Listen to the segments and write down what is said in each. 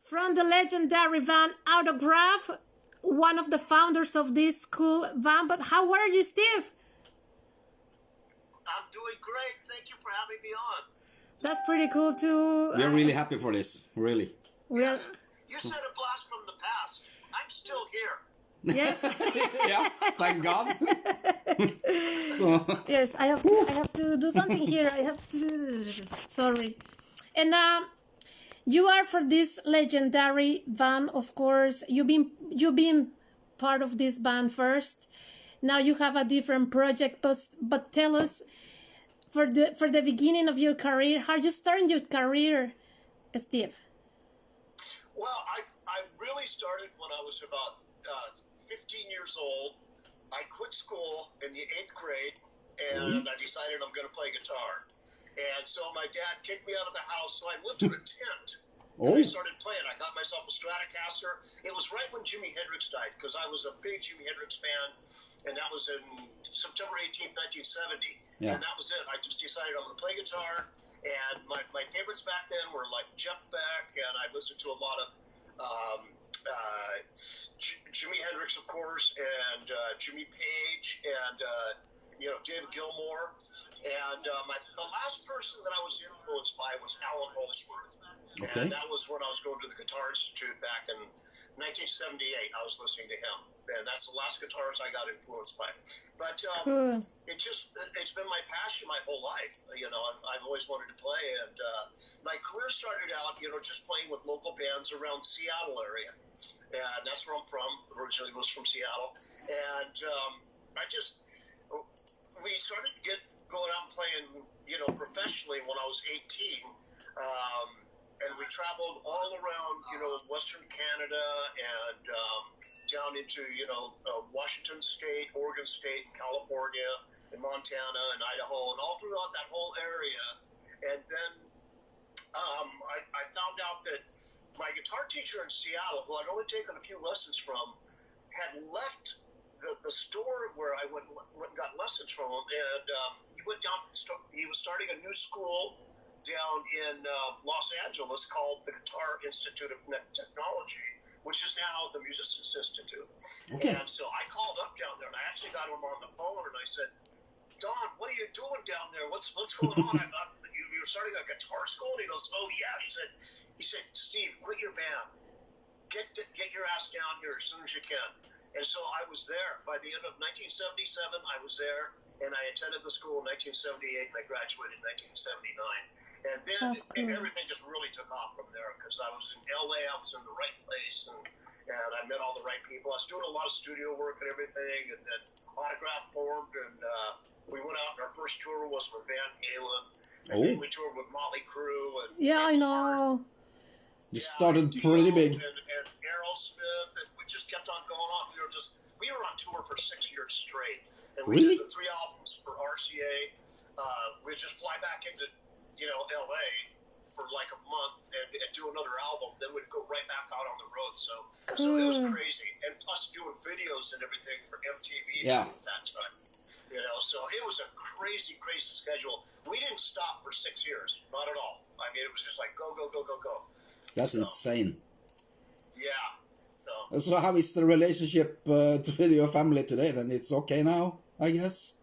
from the legendary Van Autograph, one of the founders of this cool van. But how are you, Steve? I'm doing great. Thank you for having me on. That's pretty cool too. We're really happy for this, really. Yes. You said a blast from the past. I'm still here. Yes. Yeah, thank God. Yes, I have to do something here. I have to. Sorry. And you are for this legendary band, of course. You've been part of this band first. Now you have a different project, but tell us for the beginning of your career, how you started your career, Steve? Well, I really started when I was about 15 years old. I quit school in the 8th grade, and I decided I'm going to play guitar. And so my dad kicked me out of the house, so I lived in a tent. And I started playing. I got myself a Stratocaster. It was right when Jimi Hendrix died, because I was a big Jimi Hendrix fan, and that was in September 18th, 1970. Yeah. And that was it. I just decided I'm going to play guitar, and my favorites back then were like Jeff Beck, and I listened to a lot of Jimi Hendrix, of course, and Jimmy Page, and David Gilmour. And the last person that I was influenced by was Alan Holdsworth. Okay. And that was when I was going to the Guitar Institute back in 1978. I was listening to him. And that's the last guitarist I got influenced by. But it's been my passion my whole life. I've always wanted to play. And my career started out, just playing with local bands around Seattle area. And that's where I'm from. Originally was from Seattle. And we started going out and playing, professionally when I was 18. And we traveled all around, Western Canada and down into, Washington State, Oregon State, and California, and Montana, and Idaho, and all throughout that whole area. And then I found out that my guitar teacher in Seattle, who I'd only taken a few lessons from, had left the store where I went and got lessons from him, and he went down. He was starting a new school down in Los Angeles called the Guitar Institute of Technology, which is now the Musicians Institute. Okay. And so I called up down there, and I actually got him on the phone, and I said, "Don, what are you doing down there? What's going on? You're starting a guitar school?" And he goes, "Oh yeah." He said, "Steve, quit your band. Get your ass down here as soon as you can." And so I was there. By the end of 1977, I was there, and I attended the school in 1978, and I graduated in 1979. And then everything just really took off from there, because I was in LA, I was in the right place, and I met all the right people. I was doing a lot of studio work and everything, and then Autograph formed, and we went out, and our first tour was with Van Halen, and then we toured with Motley Crue. And I know. You started pretty big. And Aerosmith, and we just kept on going on. We were on tour for 6 years straight, and we did the 3 albums for RCA. We'd just fly back into LA for like a month and do another album, then we'd go right back out on the road. So it was crazy, and plus doing videos and everything for MTV at that time. So it was a crazy schedule. We didn't stop for 6 years, not at all. I mean, it was just like go. That's insane. Yeah. So how is the relationship with your family today? Then it's okay now, I guess.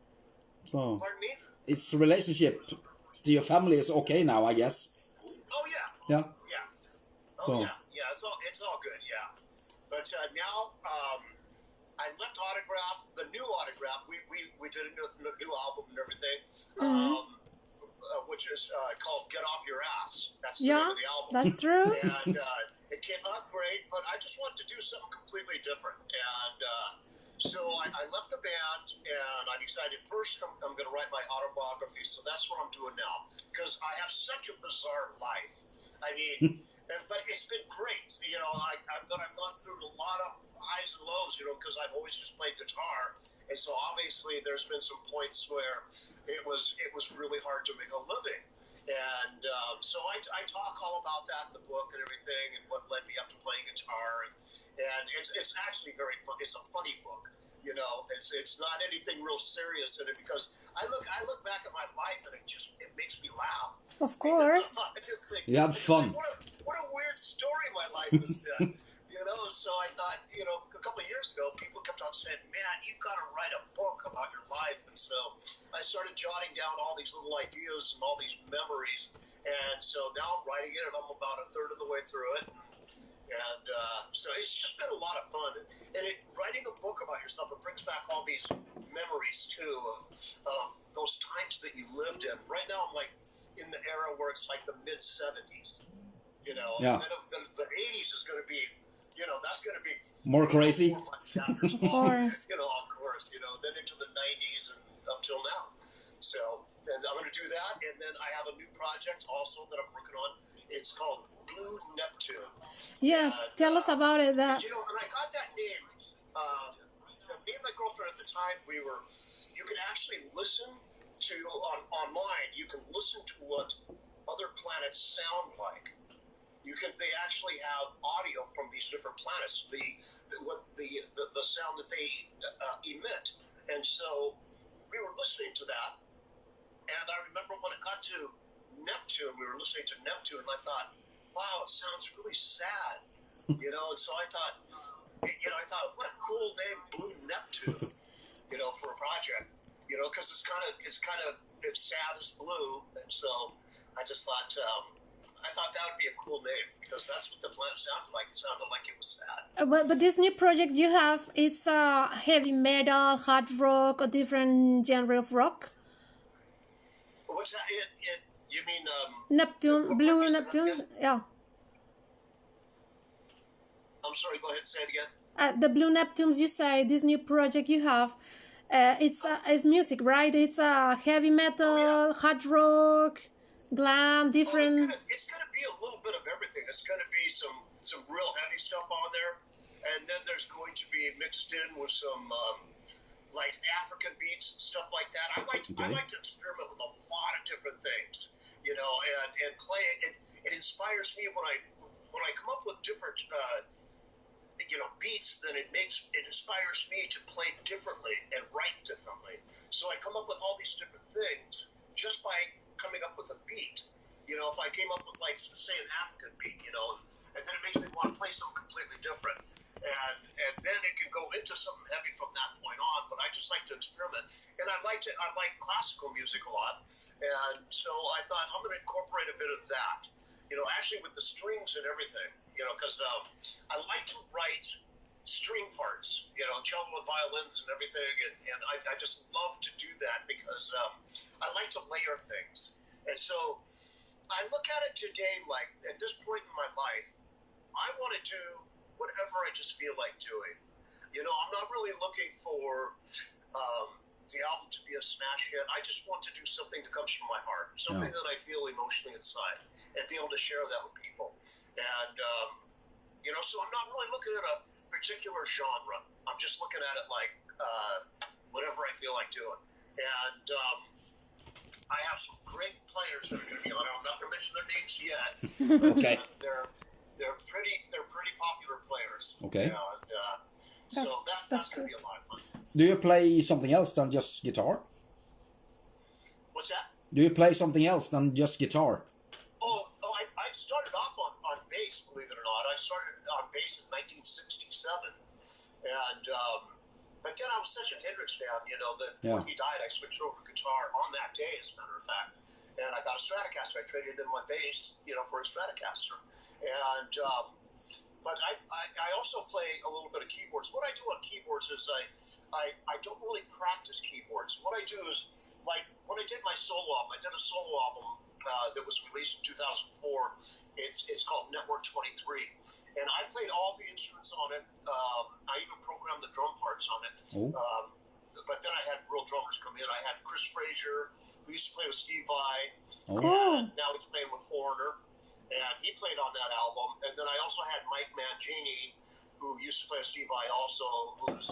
So. Pardon me? It's relationship to your family is okay now, I guess. Oh yeah. Yeah. Yeah. Oh yeah. It's all good. Yeah. But now I left Autograph, the new Autograph. We did a new album and everything, which is called "Get Off Your Ass." That's the name of the album. That's true. And it came out great, but I just wanted to do something completely different. And so I left the band, and I decided first I'm going to write my autobiography. So that's what I'm doing now, because I have such a bizarre life. I mean, but it's been great. I've gone through a lot of highs and lows, because I've always just played guitar, and so obviously there's been some points where it was really hard to make a living. And so I talk all about that in the book and everything, and what led me up to playing guitar, and it's actually very fun. It's a funny book, It's not anything real serious in it, because I look back at my life and it makes me laugh. Of course. I just think, you have fun. What a weird story my life life has been. You know, so I thought, you know, a couple of years ago, people kept on saying, man, you've got to write a book about your life. And so I started jotting down all these little ideas and all these memories. And so now I'm writing it, and I'm about a third of the way through it. And so it's just been a lot of fun. And writing a book about yourself, it brings back all these memories, too, of those times that you lived in. Right now, I'm like in the era where it's like the mid-'70s, you know. Yeah. And then the 80s is going to be, you know, that's going to be More crazy. Of course. You know, of course, you know, then into the 90s and up till now. So, and I'm going to do that. And then I have a new project also that I'm working on. It's called Blue Neptune. Yeah, tell us about it. You know, when I got that name, me and my girlfriend at the time, you can actually listen to, online, you can listen to what other planets sound like. They actually have audio from these different planets, the sound that they emit. And so we were listening to that. And I remember when it got to Neptune, we were listening to Neptune, and I thought, wow, it sounds really sad, you know. And so I thought, what a cool name, Blue Neptune, you know, for a project, you know, because it's sad as blue. And so I just thought, I thought that would be a cool name, because that's what the planet sounded like. It sounded like it was sad. But this new project you have, it's heavy metal, hard rock, a different genre of rock. What's that? You mean Neptune, Blue Neptune, yeah. I'm sorry. Go ahead and say it again. The Blue Neptunes, you say, this new project you have, it's music, right? It's heavy metal, hard rock, glam, different. It's gonna be a little bit of everything. It's gonna be some real heavy stuff on there, and then there's going to be mixed in with some like African beats and stuff like that. I like to experiment with a lot of different things, you know, and play. It inspires me when I come up with different you know, beats, then it inspires me to play differently and write differently. So I come up with all these different things just by coming up with a beat. You know, if I came up with, like, say, an African beat, you know, and then it makes me want to play something completely different. And then it can go into something heavy from that point on, but I just like to experiment. And I like classical music a lot. And so I thought I'm going to incorporate a bit of that, you know, actually with the strings and everything, you know, because I like to write string parts, you know, cello and violins and everything. And I just love to do that because I like to layer things. And so I look at it today like, at this point in my life, I want to do whatever I just feel like doing. You know, I'm not really looking for the album to be a smash hit. I just want to do something that comes from my heart, something that I feel emotionally inside, and be able to share that with people. And, you know, so I'm not really looking at a particular genre. I'm just looking at it like whatever I feel like doing. And I have some great players that are going to be on it. I'm not going to mention their names yet. Okay. They're pretty popular players. Okay. You know, and, so that's going to be a lot of fun. Do you play something else than just guitar? What's that? Do you play something else than just guitar? I started off on bass, believe it or not. I started on bass in 1967, and but then I was such a Hendrix fan, you know, that when he died, I switched over to guitar on that day, as a matter of fact. And I got a Stratocaster. I traded in my bass, you know, for a Stratocaster. And but I also play a little bit of keyboards. What I do on keyboards is I don't really practice keyboards. What I do is, like, when I did my solo album, I did a solo album that was released in 2004. It's called Network 23. And I played all the instruments on it. I even programmed the drum parts on it. But then I had real drummers come in. I had Chris Frazier, who used to play with Steve Vai. And now he's playing with Foreigner. And he played on that album. And then I also had Mike Mangini, who used to play with Steve Vai also, who's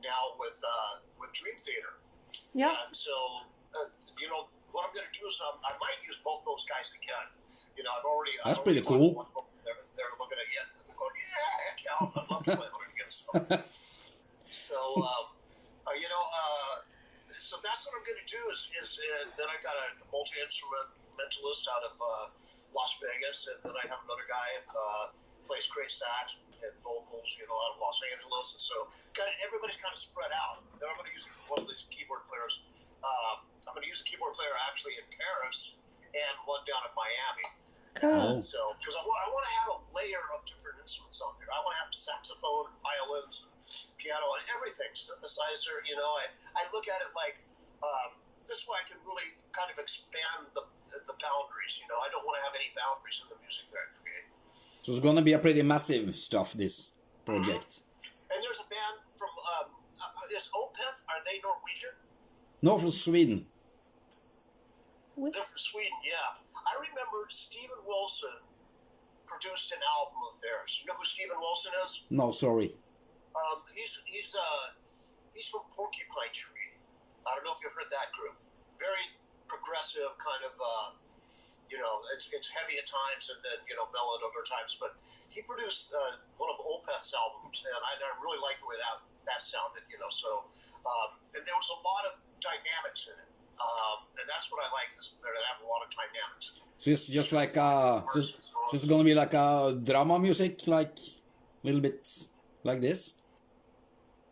now with Dream Theater. Yeah. And so, you know, what I'm going to do is I might use both those guys again. You know, That's pretty cool. They're looking at you. They're going, yeah, heck yeah, I'd love to play one again. So, you know, so that's what I'm going to do is then I got a multi-instrumentalist out of Las Vegas, and then I have another guy plays great sax and vocals, out of Los Angeles, and so everybody's kind of spread out. Then I'm going to use one of these keyboard players. I'm going to use a keyboard player actually in Paris and one down in Miami. Cool. So, because I want to have a layer of different instruments on there. I want to have saxophone, violins, piano, and everything, synthesizer. I look at it like this way I can really kind of expand the boundaries. I don't want to have any boundaries in the music that I create. So it's gonna be a pretty massive stuff, this project. And there's a band from is Opeth? Are they Norwegian? No, from Sweden. They're from Sweden, yeah. I remember Steven Wilson produced an album of theirs. You know who Steven Wilson is? No, sorry. He's from Porcupine Tree. I don't know if you've heard that group. Very progressive, kind of. It's heavy at times and then mellow at other times. But he produced one of Opeth's albums, and I really liked the way that sounded. So and there was a lot of dynamics in it. And that's what I like, is they have a lot of dynamics. So it's just like so it's gonna be like a drama music, like a little bit like this.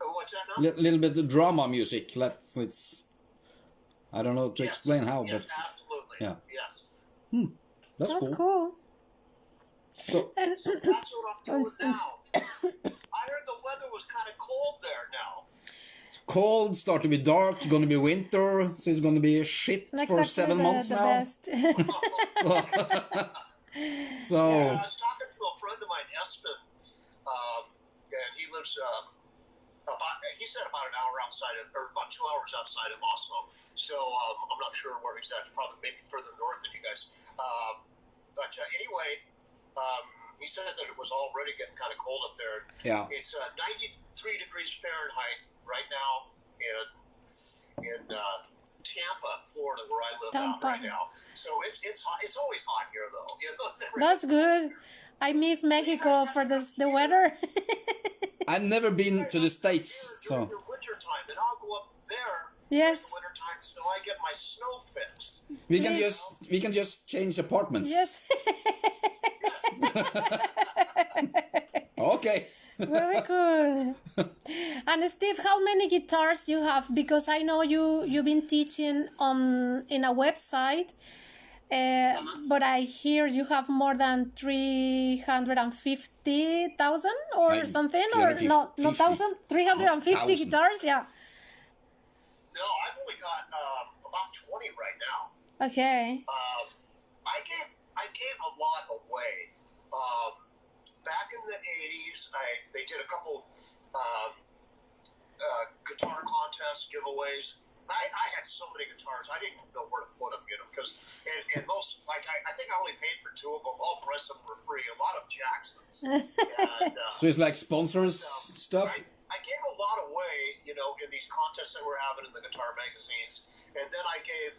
What's that now? Little bit of drama music. Let's I don't know to explain how, yes, but absolutely. yeah. Yes. That's cool. Cool. So And So that's what I'm doing now. I heard the weather was kind of cold there now. it's cold, start to be dark, gonna be winter, so it's gonna be shit not for exactly 7 months the now. best. So Yeah, I was talking to a friend of mine, Espen, and he lives he said about an hour outside of, or about 2 hours outside of Oslo. So I'm not sure where he's at. Probably maybe further north than you guys. But anyway, he said that it was already getting kind of cold up there. yeah. It's 93 degrees Fahrenheit right now in Tampa, Florida, where I live out Tampa. right now. So it's hot. It's always hot here, though. That's good. I miss Mexico for the weather. I've never been to the States, During so the winter time, and I'll go up there Yes. in the winter time so I get my snow fix. we can just change apartments. Yes. Okay. Very cool. And Steve, how many guitars you have? Because I know you've been teaching in a website, but I hear you have more than 350,000 or Like something, or no, 350. 350 1,000. guitars. Yeah. No, I've only got about 20 right now. Okay. I gave a lot away. Back in the 80s, they did a couple guitar contest giveaways. I had so many guitars, I didn't know where to put them, because and most, like, I think I only paid for 2 of them. All the rest of them were free. A lot of Jacksons. And, So it's like sponsors stuff. I gave a lot away, in these contests that we're having in the guitar magazines, and then I gave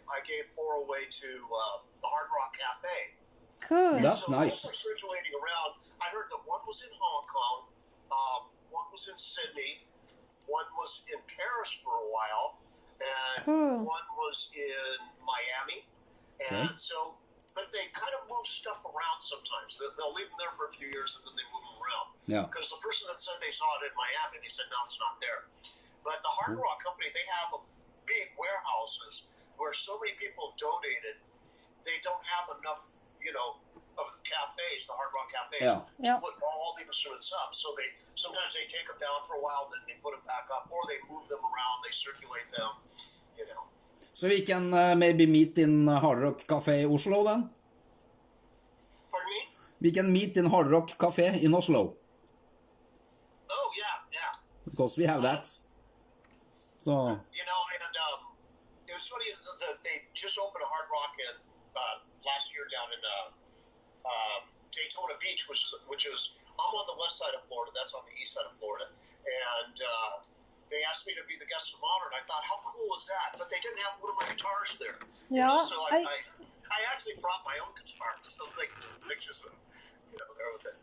4 away to the Hard Rock Cafe. Cool. That's So nice. those were circulating around. I heard that one was in Hong Kong, one was in Sydney, one was in Paris for a while, and Cool. one was in Miami. And so, but they kind of move stuff around sometimes. They'll leave them there for a few years and then they move them around. Yeah. Because the person that said they saw it in Miami, they said, no, it's not there. But the Hard Rock Company, they have big warehouses where so many people donated, they don't have enough, of the cafes, the Hard Rock cafes, Yeah. Yeah. to put all the instruments up. So sometimes they take them down for a while, then they put them back up, or they move them around, they circulate them, So we can maybe meet in Hard Rock Cafe Oslo then? Pardon me? We can meet in Hard Rock Cafe in Oslo, Oh, yeah. because we have that. So, And it was funny that they just opened a Hard Rock last year down in Daytona Beach, which is, I'm on the west side of Florida, that's on the east side of Florida, and they asked me to be the guest of honor, and I thought, how cool is that? But they didn't have one of my guitars there. Yeah. So I actually brought my own guitar, so they can take pictures of, there with it.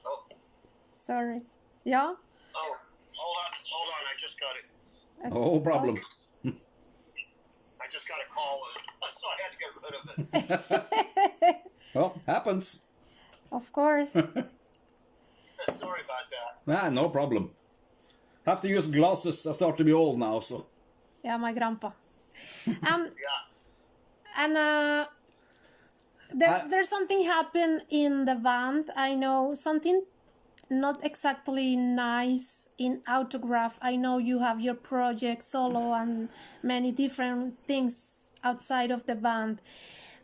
Oh, Sorry. Yeah. hold on, I just got it. no problem. I just got a call, so I had to get rid of it. Well, happens. Of course. Sorry about that. No problem. Have to use glasses. I start to be old now, so. Yeah, my grandpa. Yeah. And there's something happened in the band. I know something not exactly nice in Autograph. I know you have your project solo and many different things outside of the band,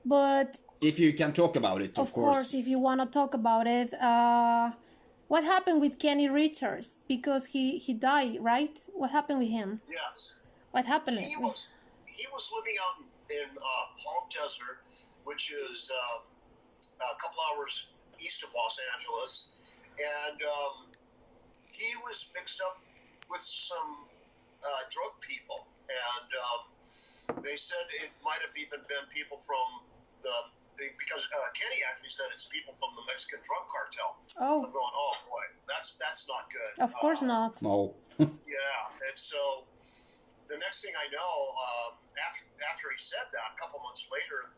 but If you can talk about it, of course, if you want to talk about it, what happened with Kenny Richards? Because he died, right? What happened with him? Yes. What happened? He was living out in Palm Desert, which is a couple hours east of Los Angeles, and he was mixed up with some drug people, and they said it might have even been people from because Kenny actually said it's people from the Mexican drug cartel. Oh. I'm going, oh boy, that's not good. Of course not. No. Yeah, and so the next thing I know, after he said that, a couple months later,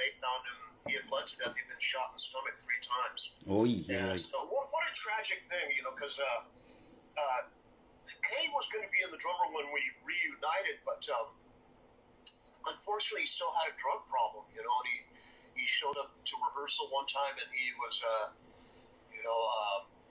they found him. He had bled to death. He'd been shot in the stomach 3 times. Oh yeah. And so what a tragic thing, because Kenny was going to be in the drummer when we reunited, but unfortunately, he still had a drug problem, and he showed up to rehearsal one time, and he was,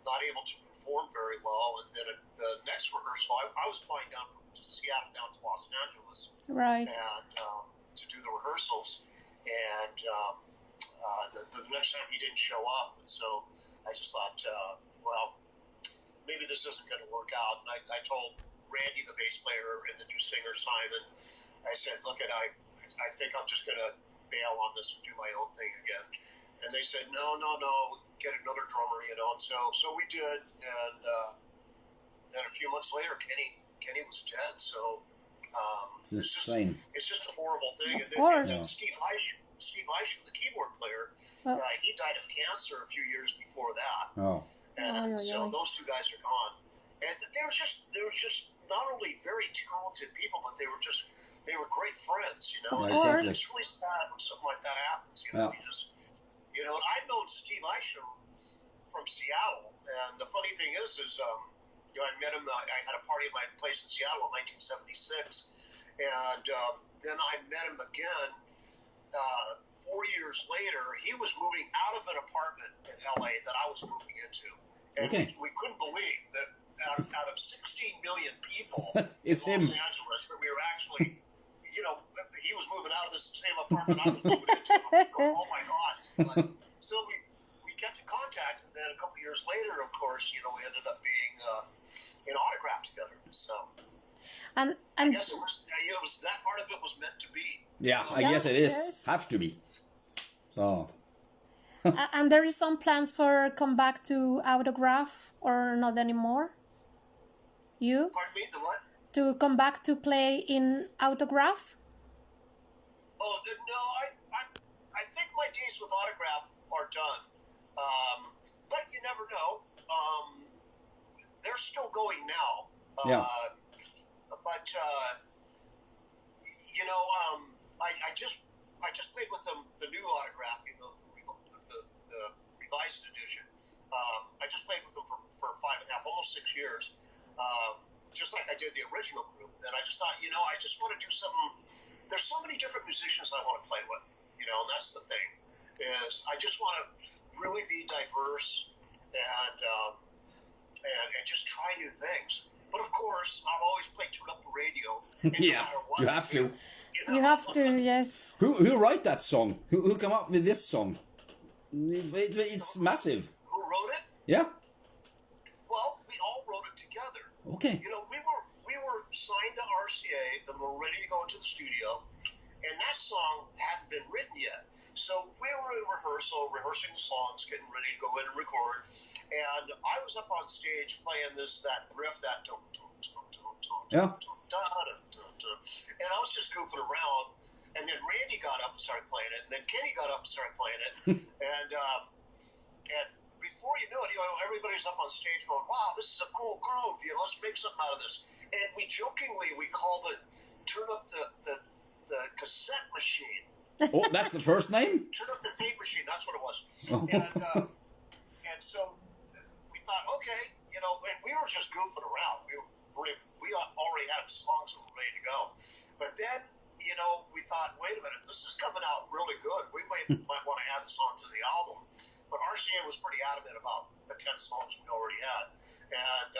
not able to perform very well. And then at the next rehearsal, I was flying down from Seattle down to Los Angeles, Right. and to do the rehearsals. And the next time he didn't show up, and so I just thought, well, maybe this isn't going to work out. And I told Randy, the bass player, and the new singer Simon, I said, look, I think I'm just going to bail on this and do my own thing again. And they said, no, get another drummer, And so we did. And then a few months later, Kenny was dead. So It's insane. It's just a horrible thing. Of And course. then Steve Isham, the keyboard player, Well- he died of cancer a few years before that. Oh. And Oh, so yeah. those 2 guys are gone. And they were just not only very talented people, but they were great friends, Of Right, course. exactly. It's really sad when something like that happens. Yeah. And I've known Steve Isham from Seattle, and the funny thing is, I met him. I had a party at my place in Seattle in 1976, and then I met him again 4 years later. He was moving out of an apartment in LA that I was moving into, and Okay. we couldn't believe that out of 16 million people It's in him. Los Angeles, that we were actually, he was moving out of this same apartment I was moving into. I'm going, oh my gosh! But, so we kept in contact, and then a couple years later, of course, we ended up being in Autograph together. So And I guess it was that part of it was meant to be. Yeah, I Yeah, guess it is. yes. Have to be. So. and there is some plans for come back to Autograph or not anymore? You? Pardon me, the what? To come back to play in Autograph? Oh no, I think my days with Autograph are done. But you never know. They're still going now. Yeah. But I just played with them the new Autograph, the revised edition. I just played with them for 5.5, almost 6 years. Just like I did the original group, and I just thought, I just want to do something. There's so many different musicians I want to play with, and that's the thing, is I just want to really be diverse and just try new things. But of course, I'll always tune up the radio. And no Yeah, matter what you I have do, to. You have to, yes. Who wrote that song? Who came up with this song? It's massive. Who wrote it? Yeah. Well, we all wrote it together. Okay. We were signed to RCA, and we were ready to go into the studio, and that song hadn't been written yet. So we were in rehearsing the songs, getting ready to go in and record, and I was up on stage playing that riff, that dum dum dum dum dum Yeah. dum dum dum dum, and I was just goofing around, and then Randy got up and started playing it, and then Kenny got up and started playing it, and before you know it, everybody's up on stage going, wow, this is a cool groove, let's make something out of this. And we jokingly, we called it, turn up the cassette machine. Oh, that's the first name? Turn up the tape machine, that's what it was. Oh. And so we thought, okay, and we were just goofing around. We already had songs that were ready to go. But then, we thought, wait a minute, this is coming out really good. We might want to add the song to the album. But RCA was pretty adamant about the 10 songs we already had. And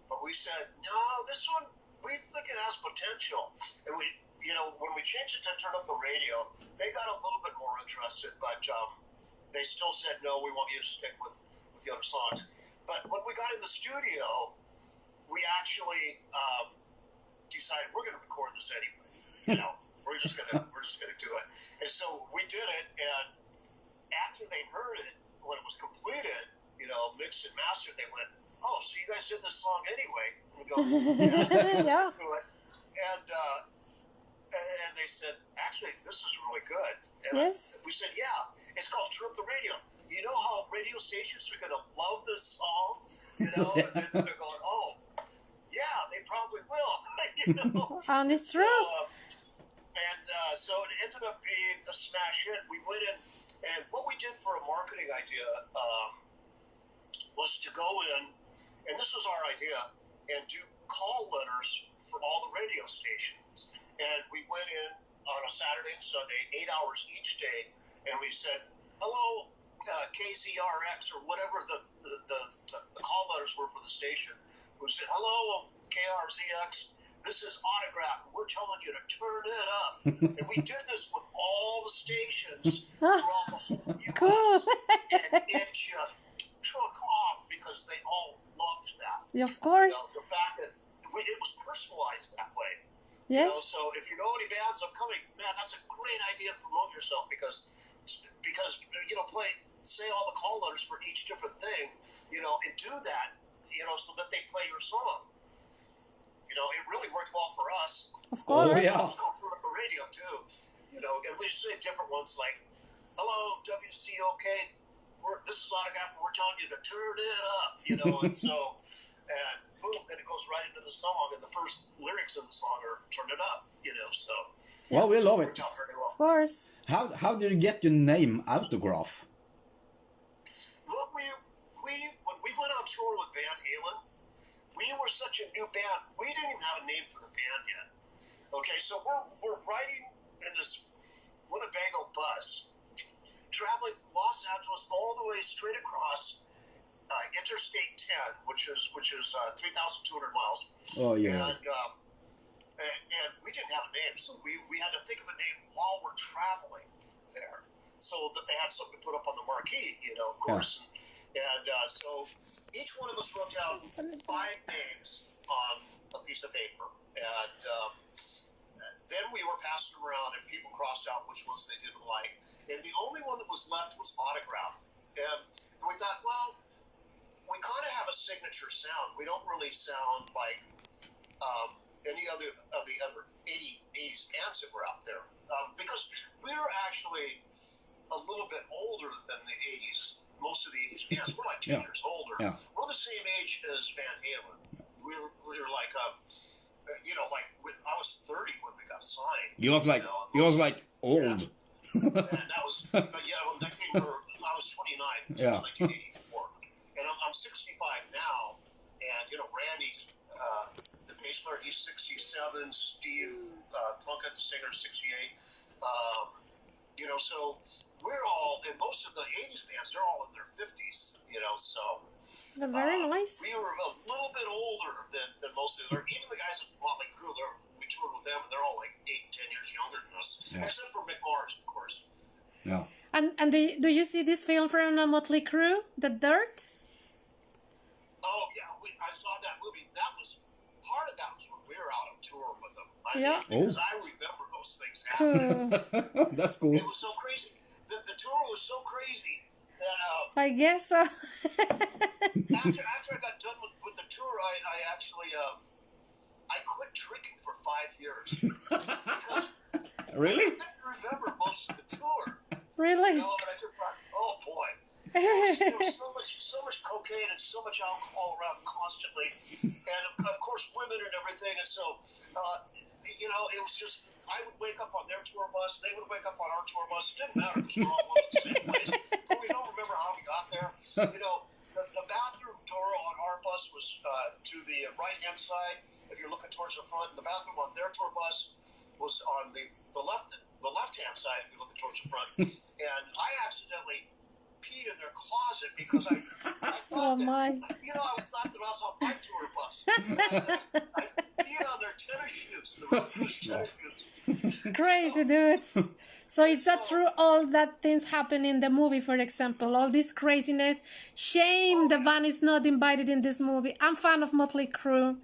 but we said, no, this one, we think it has potential. And we, when we changed it to Turn Up the Radio, they got a little bit more interested, but they still said, no, we want you to stick with the other songs. But when we got in the studio, we actually decided we're going to record this anyway. We're just gonna do it. And so we did it, and after they heard it, when it was completed, mixed and mastered, they went, oh, so you guys did this song anyway? And we go, yeah. To it. And they said, actually, this is really good. And yes. We said, yeah, it's called Turn Up the Radio. You know how radio stations are going to love this song? And then they're going, oh, yeah, they probably will. And it's true. So it ended up being a smash hit. We went in, and what we did for a marketing idea was to go in, and this was our idea, and do call letters for all the radio stations. And we went in on a Saturday and Sunday, 8 hours each day, and we said, hello, KZRX, or whatever the call letters were for the station. We said, hello, KRZX, this is Autograph, and we're telling you to turn it up. And we did this with all the stations throughout the whole U.S. Cool. And it just took off because they all loved that. Yeah, of course. The fact that it was personalized that way. Yes. So if you know any bands upcoming, man, that's a great idea to promote yourself because say all the call letters for each different thing, and do that, so that they play your song. It really worked well for us. Of course. Oh, yeah. For the radio too, and we say different ones like, hello, WCOK, this is Autograph, and we're telling you to turn it up, and so, and boom, and it goes right into the song, and the first lyrics in the song are turn it up, so. Well, we love it. Of course. How did you get your name Autograph? Well, when we went on tour with Van Halen, we were such a new band, we didn't even have a name for the band yet. Okay, so we're riding in this Winnebago bus, traveling from Los Angeles all the way straight across Interstate 10, which is 3,200 miles. Oh yeah. And we didn't have a name, so we had to think of a name while we're traveling there, so that they had something to put up on the marquee, of course. Yeah. And so each one of us wrote down 5 names on a piece of paper, and then we were passing around, and people crossed out which ones they didn't like, and the only one that was left was Autograph. And we thought, well, we kind of have a signature sound. We don't really sound like any other of the other 80s bands that were out there, because we're actually a little bit older than the 80s. Most of the 80s bands, we're like 10 years older. Yeah. We're the same age as Van Halen. We were like, I was 30 when we got signed. You was like old. Yeah. And that was, I was 29 since 1984. And I'm 65 now. And, Randy, the bass player, he's 67. Steve Plunkett, the singer, 68. So we're all, and most of the 80s bands, they're all in their 50s, so. They're very nice. We were a little bit older than most of them. Even the guys at Motley Crue, we toured with them, and they're all like 8, 10 years younger than us, except for Mick Mars, of course. Yeah. And do you see this film from Motley Crue, The Dirt? Oh, yeah, I saw that movie. Part of that was when we were out on tour with them. Because I remember those things happening. That's cool. It was so crazy. The tour was so crazy that... I guess so. after I got done with the tour, I actually... I quit drinking for 5 years. Because really? I didn't remember most of the tour. Really? And I just thought, oh boy. There was so much cocaine and so much alcohol around constantly, and of course women and everything, and so it was just, I would wake up on their tour bus, they would wake up on our tour bus. It didn't matter because we're all going to the same place, but we don't remember how we got there. The bathroom door on bus was to the right-hand side. If you're looking towards the front, and the bathroom on their tour bus was on the left-hand side. If you're looking towards the front, and I accidentally peed in their closet because I thought Oh my. I thought that I was on my tour bus. I peed on their tennis shoes. The roof tennis shoes. Crazy dudes. So is that true? All that things happen in the movie, for example, all this craziness. Shame the van is not invited in this movie. I'm fan of Motley Crue,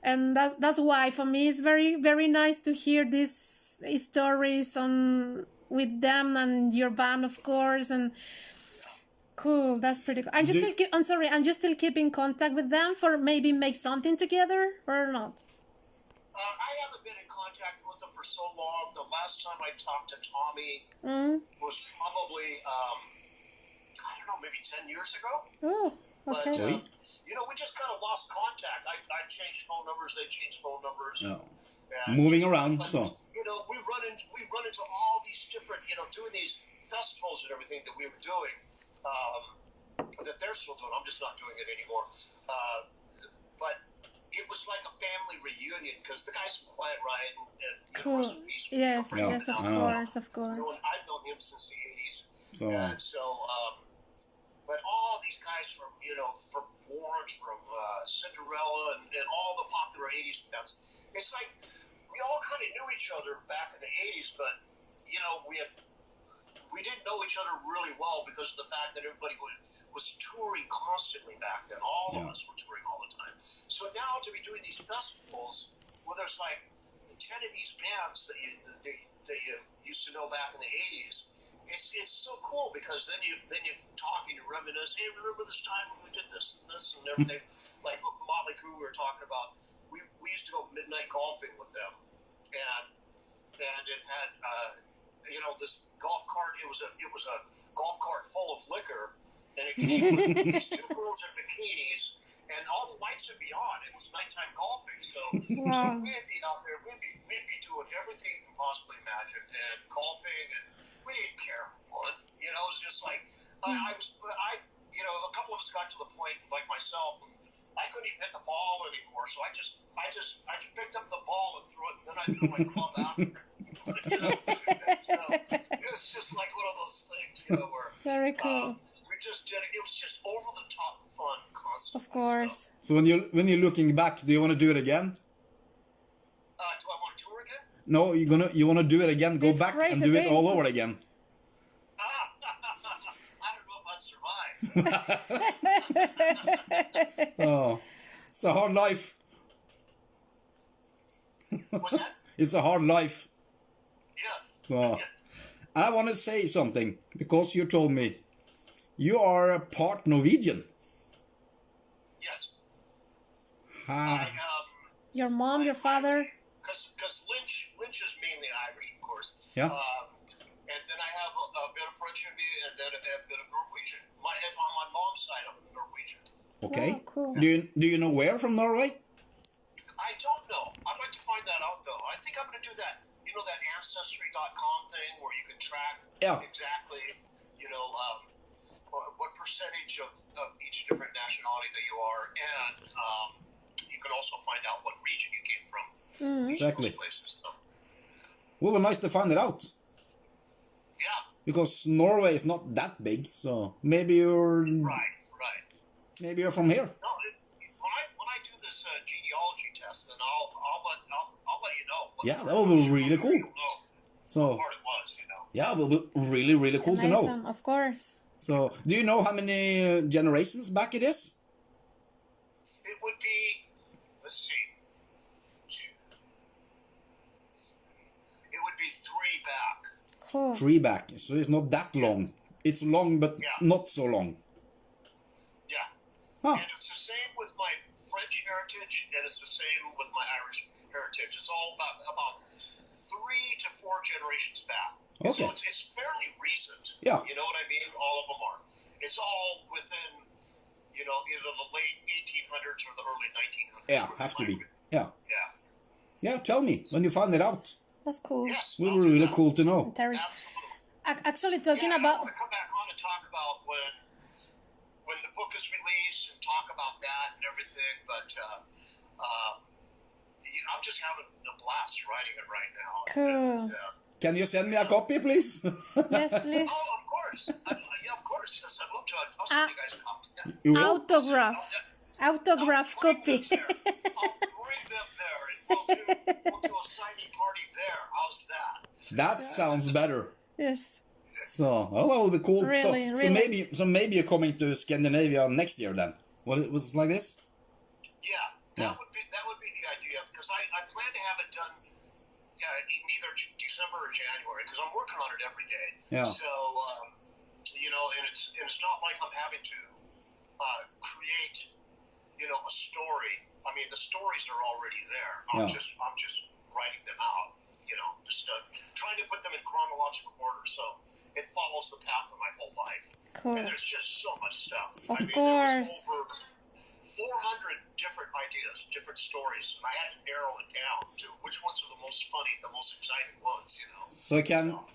and that's why for me it's very very nice to hear these stories on with them and your band, of course, and cool. That's pretty cool. And I'm sorry. And you still keep in contact with them for maybe make something together or not? I haven't been in contact with them for so long. The last time I talked to Tommy was probably, I don't know, maybe 10 years ago. Oh, okay. But, we just kind of lost contact. I changed phone numbers. They changed phone numbers. No. And Moving around, but, so. We run into all these different, doing these festivals and everything that we were doing, that they're still doing. I'm just not doing it anymore. But it was like a family reunion because the guys from Quiet Riot and Cool. Rest in Peace, Yes, yes, of course, of course. I've known him since the 80s. So. And so, but all these guys from Orange, from Cinderella, and all the popular 80s bands, it's like we all kind of knew each other back in the 80s, but, we didn't know each other really well because of the fact that everybody was touring constantly back then. All of us were touring all the time. So now to be doing these festivals where there's like 10 of these bands that you used to know back in the 80s, it's so cool because then you talk and you reminisce. Hey, remember this time when we did this and everything? Like Motley Crue we were talking about. We used to go midnight golfing with them, and it had this golf cart. It was a golf cart full of liquor, and it came with these two girls in bikinis, and all the lights would be on. It was nighttime golfing, so we'd be out there. We'd be doing everything you can possibly imagine, and golfing, and we didn't care what. It was just like a couple of us got to the point, like myself, I couldn't even hit the ball anymore, so I just picked up the ball and threw it, and then I threw my club after it. It was just like one of those things, where Very cool. we just did it. It was just over the top fun, constantly. Of course. So when you're looking back, do you want to do it again? Do I want to tour again? No, you want to do it again? Go It's back and crazy do it things. all over again. I don't know if I'd survive. Oh, it's a hard life. What's that? It's a hard life. Yeah. So, I want to say something because you told me you are part Norwegian. Yes. Your mom, your father. Because Lynch is mainly Irish, of course. Yeah. And then I have a bit of French in me, and then a bit of Norwegian. On my mom's side, I'm Norwegian. Okay. Oh, cool. Do you know where from Norway? I don't know. I'd like to find that out, though. I think I'm going to do that. That Ancestry.com thing where you can track exactly, what percentage of each different nationality that you are, and you can also find out what region you came from. Exactly. Those places, so. Well, nice to find it out. Yeah. Because Norway is not that big, so maybe you're Right. maybe you're from here. No, when I do this genealogy test, then I'll let you know. Yeah, that will be really cool. So What part it was, yeah, it will be really really cool to know. Amazing, of course. So do you know how many generations back it is? It would be, let's see. It would be 3 back. Cool. 3 back, so it's not that long. It's long, but not so long. Yeah. Huh. And it's the same with my French heritage, and it's the same with my Irish heritage. It's all about 3 to 4 generations back. Okay. So it's fairly recent. Yeah. You know what I mean? All of them are. It's all within, either the late 1800s or the early 1900s. Yeah, have to be. Yeah. Yeah. Yeah, tell me when you find it out. That's cool. Yes. It will be really cool to know. Interesting. Absolutely. Actually, talking I about want to come back on and talk about when the book focus release and talk about that and everything. But I'm just having a blast writing it right now. Cool. And, Can you send me a copy, please? Yes, please. oh, of course. Yeah, of course. Yes, I'd love to. I'll send you guys copies. Yeah. You will? Autograph. Autograph I'll bring copy. them there. I'll bring them there, and we'll do a signing party there. How's that? That sounds better. Yes. So, oh, that would be cool. Really, so really. maybe you're coming to Scandinavia next year then. What it was like this? Yeah, Yeah. that would be the idea, because I plan to have it done in either December or January, because I'm working on it every day. Yeah. So and it's not like I'm having to create a story. I mean, the stories are already there. I'm just writing them out. Just trying to put them in chronological order, so it follows the path of my whole life. Cool. And there's just so much stuff. Of There course. was over 400 different ideas, different stories, and I had to narrow it down to which ones are the most funny, the most exciting ones.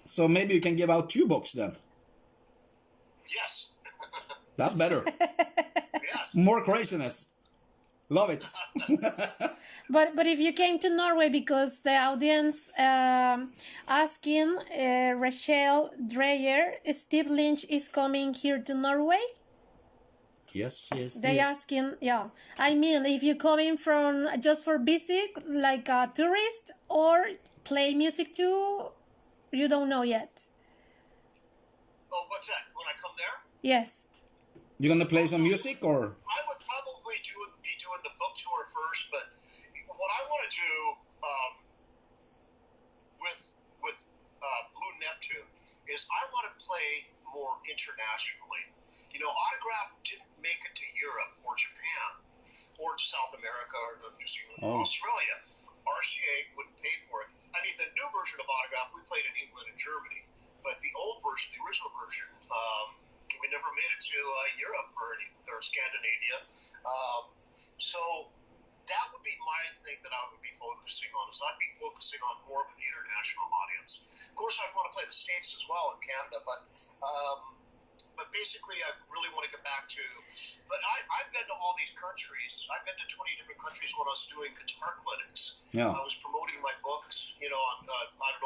So maybe you can give out 2 books then. Yes. That's better. Yes. More craziness. Love it. But if you came to Norway, because the audience asking Rachel Dreyer, Steve Lynch is coming here to Norway. Yes. They asking, yeah. I mean, if you coming from just for visit, like a tourist, or play music too, you don't know yet. Oh, what's that? When I come there? Yes. You gonna play some music or? I would probably be doing the book tour first, but what I want to do with Blue Neptune is I want to play more internationally. Autograph didn't make it to Europe or Japan or to South America or New Zealand or Australia. RCA wouldn't pay for it. I mean, the new version of Autograph, we played in England and Germany, but the old version, the original version, we never made it to Europe or Scandinavia. So that would be my thing that I would be focusing on, is I'd be focusing on more of an international audience. Of course, I want to play the States as well in Canada, but basically I really want to get back to, but I've been to all these countries. I've been to 20 different countries when I was doing guitar clinics. Yeah. I was promoting my books, I don't know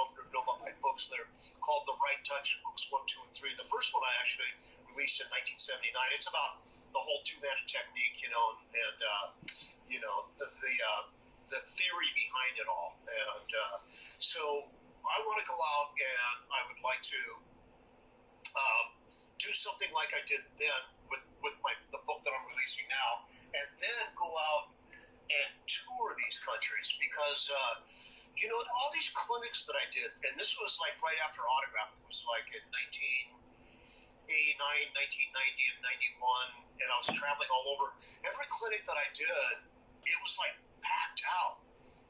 if you know about my books. They're called The Right Touch, books 1, 2, and 3. The first one I actually released in 1979. It's about the whole two-handed technique, and the theory behind it all. And so I want to go out, and I would like to do something like I did then with the book that I'm releasing now, and then go out and tour these countries, because all these clinics that I did, and this was like right after Autograph. It was like in 1989, 1990, and 91, and I was traveling all over. Every clinic that I did, it was like packed out,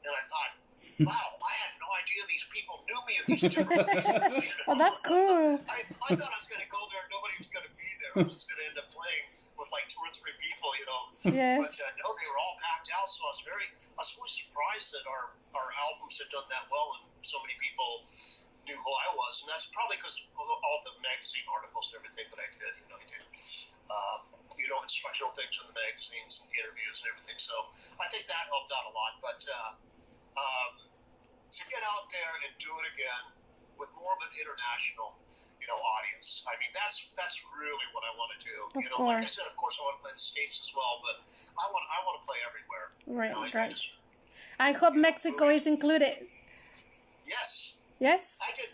and I thought, wow, I had no idea these people knew me in these different places. Oh, that's cool. I thought I was going to go there and nobody was going to be there. I was going to end up playing with like 2 or 3 people, Yes. But no, they were all packed out, so I was really surprised that our albums had done that well, and so many people knew who I was. And that's probably because of all the magazine articles and everything that I did. I did instructional things in the magazines and interviews and everything. So I think that helped out a lot. But to get out there and do it again with more of an international, audience. I mean, that's really what I want to do. Of Like I course. said, of course, I want to play the States as well, but I want to play everywhere. Right. I hope Mexico is included. Yes, Yes? I did.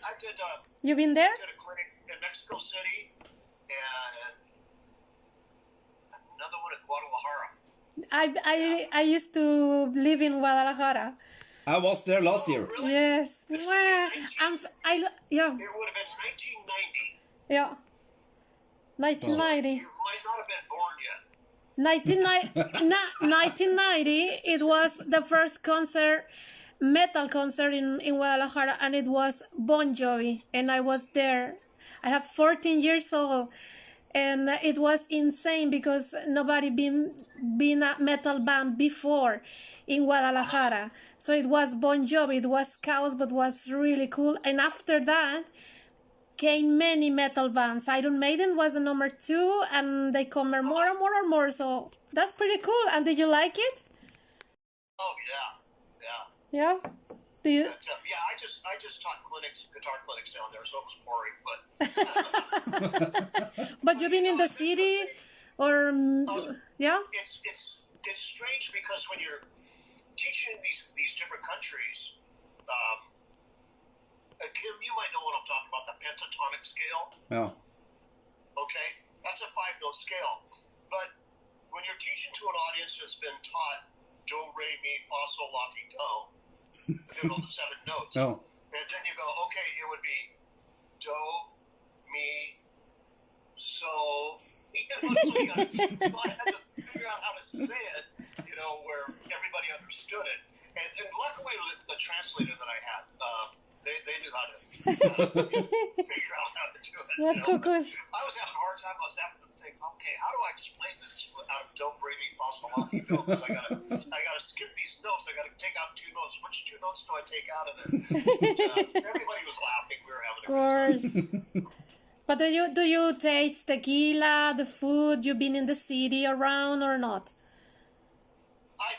You been there? I did a clinic in Mexico City and another one in Guadalajara. I used to live in Guadalajara. I was there last year. Really? Yes. This Mwah. was Yeah. It would have been 1990. Yeah. 1990. You might not have been born yet. 1990, it was the first metal concert in Guadalajara, and it was Bon Jovi, and I was there. I have 14 years old, and it was insane because nobody been a metal band before in Guadalajara. So it was Bon Jovi, it was chaos, but was really cool. And after that became many metal bands. Iron Maiden was the number 2, and they come more and more and more. So that's pretty cool. And did you like it? Oh yeah, yeah. Yeah. Do you? But, yeah, I just taught guitar clinics down there, so it was boring. But But you've been in the city, or yeah? It's strange because when you're teaching in these different countries, Kim, you might know what I'm talking about, the pentatonic scale. Yeah. Okay, that's a 5-note scale. But when you're teaching to an audience that's been taught do, re, mi, fa, sol, la, ti, do, you know, the 7 notes. Oh. And then you go, okay, it would be do, mi, so. So I had to figure out how to say it, you know, where everybody understood it. And luckily, the translator that I had, they knew how to figure out how to do it. That's cool. I was having a hard time. I was having to think, okay, how do I explain this out of don't, re, mi, fa, sol, la, ti, do? Because I gotta skip these notes. I gotta take out 2 notes. Which 2 notes do I take out of it? And, everybody was laughing. We were having a good time. But do you taste tequila, the food? You've been in the city around or not? I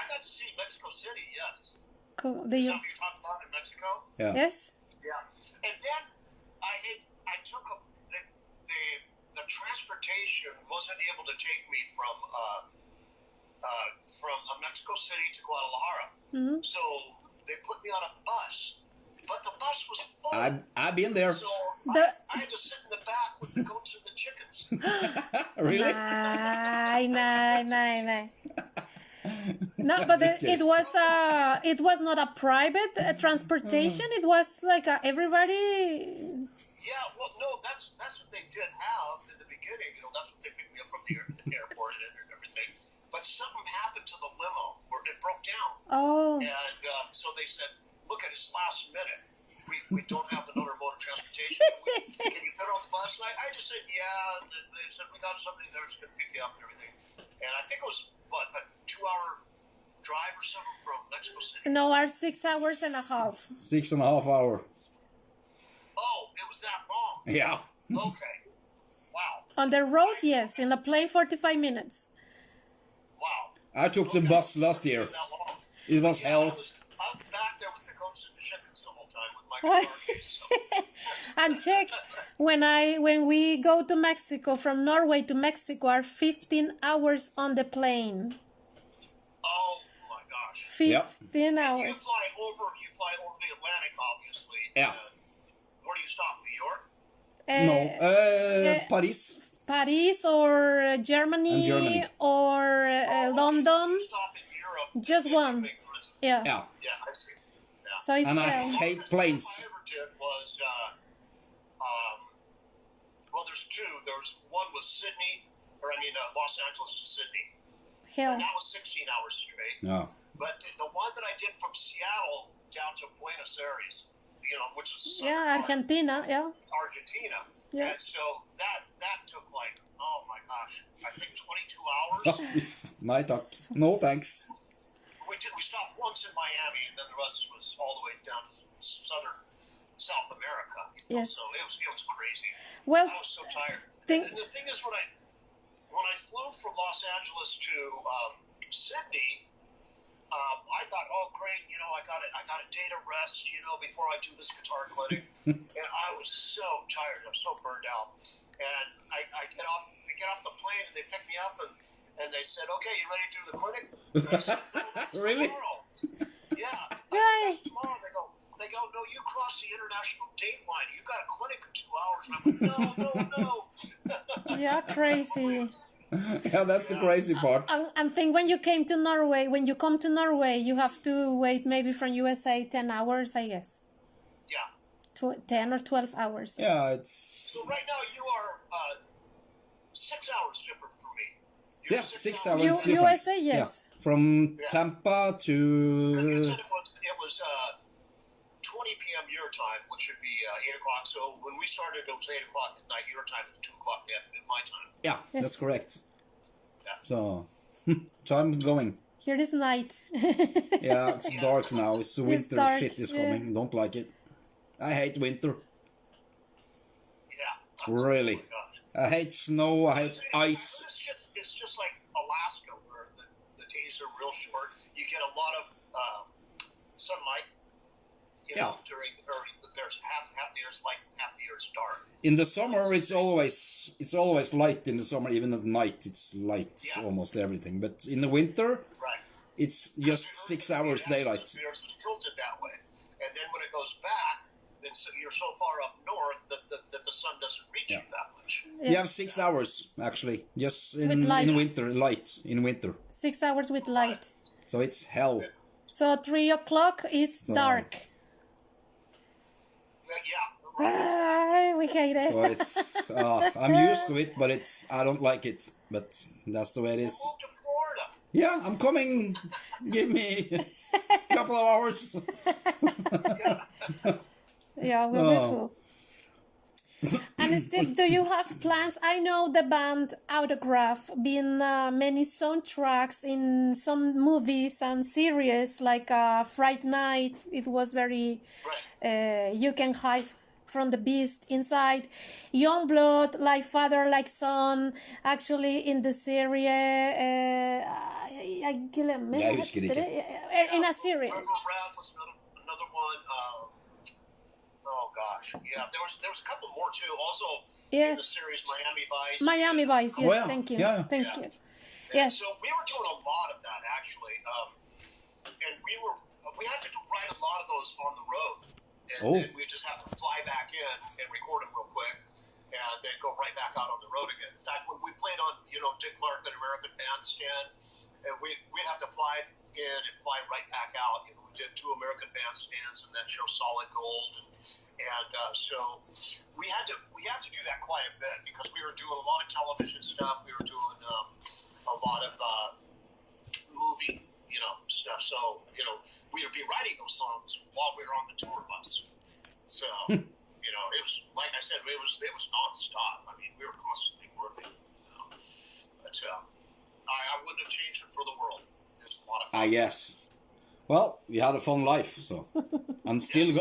got to see Mexico City. Yes. Cool. Is that what you're talking about in Mexico? Yeah. Yes. Yeah. And then I took the transportation wasn't able to take me from Mexico City to Guadalajara. Mm-hmm. So they put me on a bus, but the bus was full. I've been there. So I had to sit in the back with the goats and the chickens. Really? Nice. No, but it was not a private transportation. It was like everybody. Yeah, well, no, that's what they did have in the beginning. You know, that's what they picked me up from the airport and everything. But something happened to the limo where it broke down. Oh. And so they said, look, at this last minute, we don't have another mode of transportation. Can you fit on the bus? And I just said, yeah. They said, we got somebody there that's going to pick you up and everything. And I think it was, a 2-hour drive or something from Mexico City? No, our 6 hours and a half. 6.5 hours. Oh, it was that long? Yeah. Okay. Wow. On the road, yes. In the plane, 45 minutes. Wow. I took the bus last year. It was hell. I was back there with the goats and the chickens the whole time with my guitar case. So. And check, when we go to Mexico, from Norway to Mexico, are 15 hours on the plane. Oh my gosh. 15 hours. You fly over the Atlantic, obviously. Yeah. Where do you stop? New York? No, Paris. Paris or Germany. Or London. You stop in Europe. Just one. Yeah. Yeah. Yeah, I see. Yeah. So it's And I hate planes. The I ever did was, well, there's 2. One was Sydney, Los Angeles to Sydney. hell. And that was 16 hours straight. Yeah. But the one that I did from Seattle down to Buenos Aires, which is the southern Yeah, part, Argentina. Yeah. Argentina. Yeah. And so that took like, oh my gosh, I think 22 hours. Nej tack. No thanks. We stopped once in Miami, and then the rest was all the way down to South America. Yes. So it was crazy. Well, I was so tired. think- And the thing is, when I flew from Los Angeles to Sydney, I thought, oh great, I got a day to rest, before I do this guitar clinic, and I was so tired, I'm so burned out, and I get off the plane, and they pick me up, and they said, okay, you ready to do the clinic? And I said, no, that's Really? tomorrow. Yeah. I said, Right. that's tomorrow. They go, no, you crossed the international date line. You got a clinic in 2 hours. And I'm like, no. Yeah, crazy. Yeah, that's the crazy part. And think when you come to Norway, you have to wait maybe from USA 10 hours, I guess. Yeah. 10 or 12 hours. Yeah, it's... So right now you are 6 hours different from me. You're Yeah, 6 hours You- difference. USA, yes. Yeah. From Tampa Because you to... said it was 20 p.m. your time, which would be 8 o'clock. So when we started, it was 8 o'clock at night your time, and 2 o'clock at my time. Yeah, Yes. that's correct. Yeah. So I'm going. Here is night. Yeah, it's dark now. It's winter dark, shit is yeah. coming. Don't like it. I hate winter. Really. Oh my God. I hate snow. I hate ice. It's just like Alaska, where the days are real short. You get a lot of sunlight, you know, there's half the year's light, half the year's dark. In the summer, it's always light in the summer. Even at night, it's light almost everything. But in the winter, Right. it's just 6 hours daylight. The Earth is tilted that way, and then when it goes back, then you're so far up north that the sun doesn't reach you that much. You have 6 hours actually, just in winter, light in winter. 6 hours with light. So it's hell. So 3 o'clock is dark. Yeah. We hate it. So it's I'm used to it, but I don't like it. But that's the way it is. Move to Florida. Yeah, I'm coming. Give me a couple of hours. Yeah, will be cool. And Steve, do you have plans? I know the band Autograph been many soundtracks in some movies and series like Fright Night. It was very You Can Hide from the Beast inside. Youngblood, like father, like son. Actually, in the series, Jag husker ikke. In a series. Rat was another one. Oh gosh, yeah. There was a couple more too. Also in the series Miami Vice. Miami Vice, yes. Oh, yeah. Thank you. Yeah. Thank you. And Yes. so we were doing a lot of that actually, and we had to write a lot of those on the road, and then we just have to fly back in and record them real quick, and then go right back out on the road again. In fact, when we played on Dick Clark and American Bandstand, and we'd have to fly in and fly right back out. We did 2 American Bandstands and then show Solid Gold, and so we had to do that quite a bit because we were doing a lot of television stuff. We were doing a lot of movie, stuff. So we would be writing those songs while we were on the tour bus. So it was like I said, it was nonstop. I mean, we were constantly working. But I wouldn't have changed it for the world. It was a lot of fun. I guess. Well, we had a fun life, so I'm still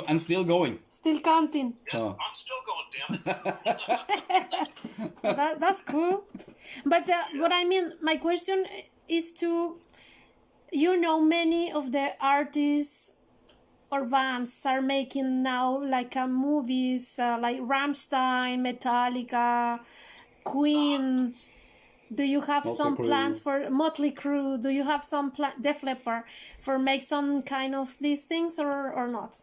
going. Still counting. Yes, I'm still going, damn it. That's cool. But what I mean, my question is to, many of the artists or bands are making now like movies like Rammstein, Metallica, Queen. Do you have some plans for Motley Crue? Do you have some Def Leppard for make some kind of these things or not?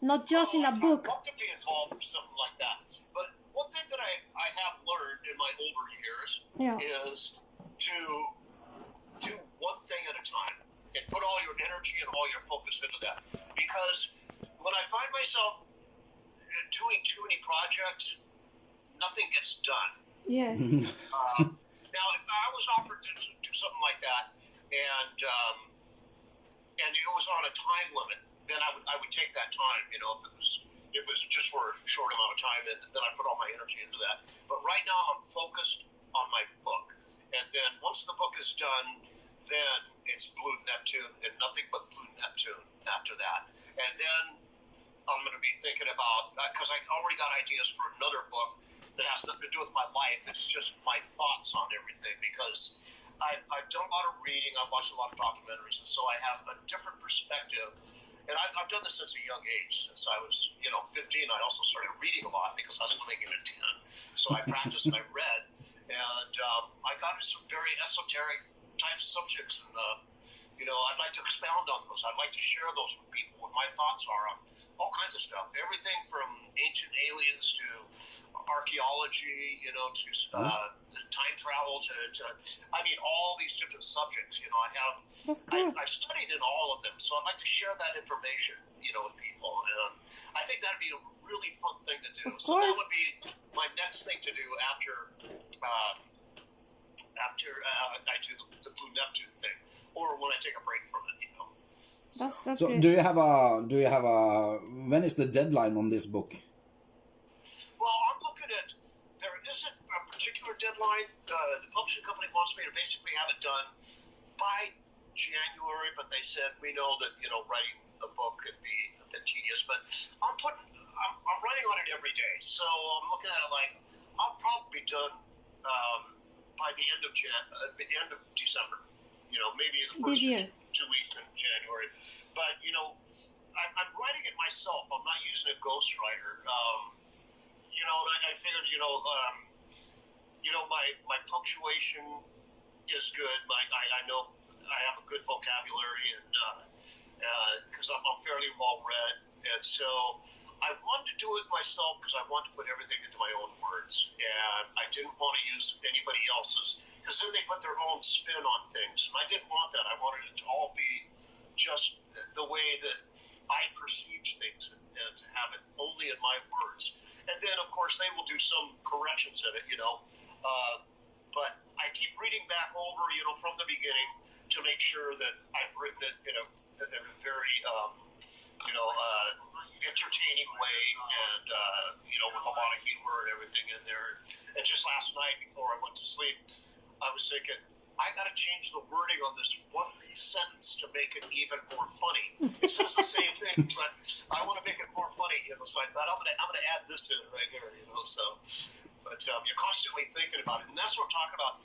Not just in a book. I'd love to be involved or something like that. But one thing that I have learned in my older years is to do one thing at a time and put all your energy and all your focus into that. Because when I find myself doing too many projects, nothing gets done. Yes. Now, if I was offered to do something like that, and it was on a time limit, then I would take that time. If it was just for a short amount of time, and then I put all my energy into that. But right now, I'm focused on my book, and then once the book is done, then it's Blue Neptune and nothing but Blue Neptune after that, and then I'm going to be thinking about because I already got ideas for another book that has nothing to do with my life. It's just my thoughts on everything because I've done a lot of reading. I've watched a lot of documentaries, and so I have a different perspective. And I've done this since a young age. Since I was, 15, I also started reading a lot because I was living in a tent. So I practiced and I read, and I got into some very esoteric type subjects, and I'd like to expound on those. I'd like to share those with people, what my thoughts are on all kinds of stuff. Everything from ancient aliens to archaeology, to time travel, to all these different subjects. I've studied in all of them, so I'd like to share that information, with people. And I think that'd be a really fun thing to do. So that would be my next thing to do after I do the Blue Neptune thing, or when I take a break from it. That's so good. do you have a when is the deadline on this book? Well, I'm looking at, there isn't a particular deadline. The publishing company wants me to basically have it done by January, but they said we know that writing a book could be a bit tedious. But I'm writing on it every day, so I'm looking at it like I'll probably be done by the end of December. Maybe the This first year. two weeks in January. But I'm writing it myself. I'm not using a ghostwriter. And I figured, my punctuation is good. I know I have a good vocabulary, and because I'm fairly well read, and so I wanted to do it myself because I wanted to put everything into my own words, and I didn't want to use anybody else's, because then they put their own spin on things, and I didn't want that. I wanted it to all be just the way that I perceived things, and to have it only in my words. And then, of course, they will do some corrections in it, but I keep reading back over, from the beginning to make sure that I've written it in a very, entertaining way, and, with a lot of humor and everything in there. And just last night before I went to sleep, I was thinking, I got to change the wording on this one sentence to make it even more funny. It says the same thing, but I want to make it more funny. So I thought I'm gonna add this in right here. So, but you're constantly thinking about it, and that's what I'm talking about.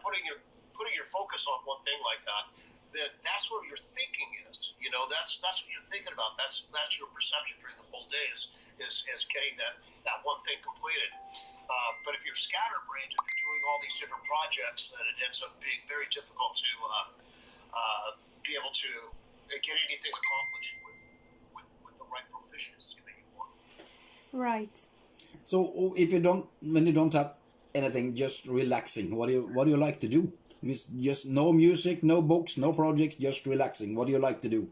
Putting your focus on one thing like that. That's where your thinking is. That's what you're thinking about. That's your perception during the whole day is getting that one thing completed. But if you're scatterbrained and you're doing all these different projects, then it ends up being very difficult to be able to get anything accomplished with the right proficiency that you want. Right. So when you don't have anything, just relaxing, what do you like to do? Just no music, no books, no projects, just relaxing. What do you like to do?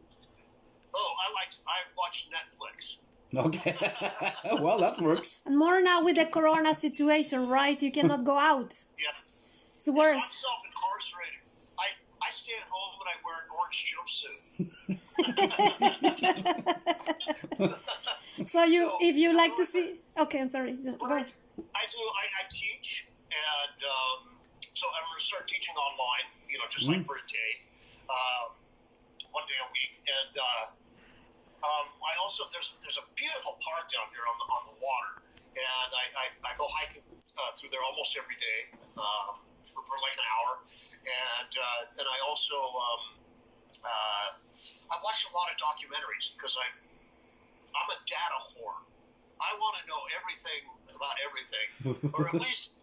Oh, I watch Netflix. Okay. Well, that works. And more now with the corona situation, right? You cannot go out. Yes. It's worse. I'm self-incarcerated. I stay at home and I wear an orange jumpsuit. So if you like to see, okay, I'm sorry. Go ahead. I teach, and so I'm going to start teaching online. Just like for a day, 1 day a week, and I also there's a beautiful park down here on the water, and I go hiking through there almost every day for like an hour, and then I also I watch a lot of documentaries because I'm a data whore. I want to know everything about everything, or at least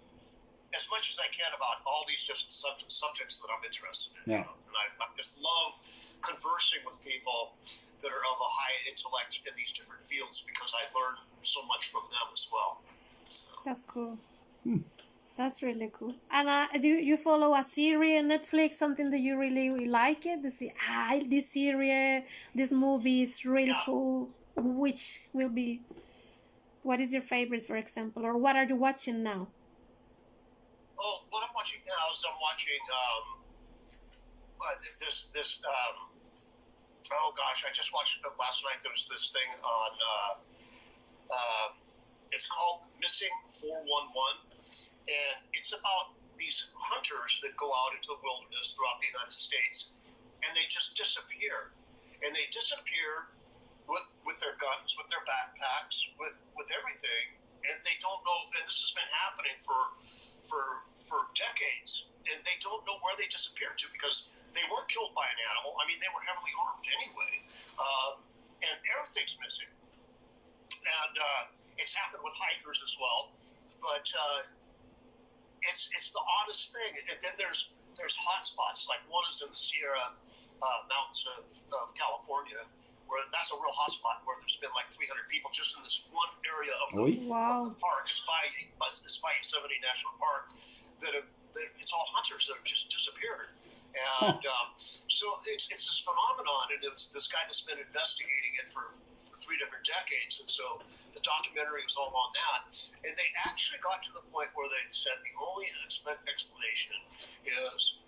as much as I can about all these different subjects that I'm interested in. Yeah. And I just love conversing with people that are of a high intellect in these different fields because I learn so much from them as well. So. That's cool. That's really cool. And do you follow a series on Netflix, something that you really like it? To see, this series, this movie is really cool. Which will be, what is your favorite, for example? Or what are you watching now? Oh, what I'm watching now is I'm watching this oh gosh, I just watched it last night. There was this thing on it's called Missing 411, and it's about these hunters that go out into the wilderness throughout the United States, and they just disappear, and they disappear with their guns, with their backpacks, with everything, and they don't know. And this has been happening for decades, and they don't know where they disappeared to because they weren't killed by an animal. I mean, they were heavily armed anyway, and everything's missing. And it's happened with hikers as well, but it's the oddest thing. And then there's hot spots, like one is in the Sierra Mountains of California, where that's a real hot spot where there's been like 300 people just in this one area of the park. It's by Yosemite National Park it's all hunters that have just disappeared. And so it's this phenomenon, and it's this guy that's been investigating it for 3 different decades, and so the documentary was all on that. And they actually got to the point where they said the only explanation is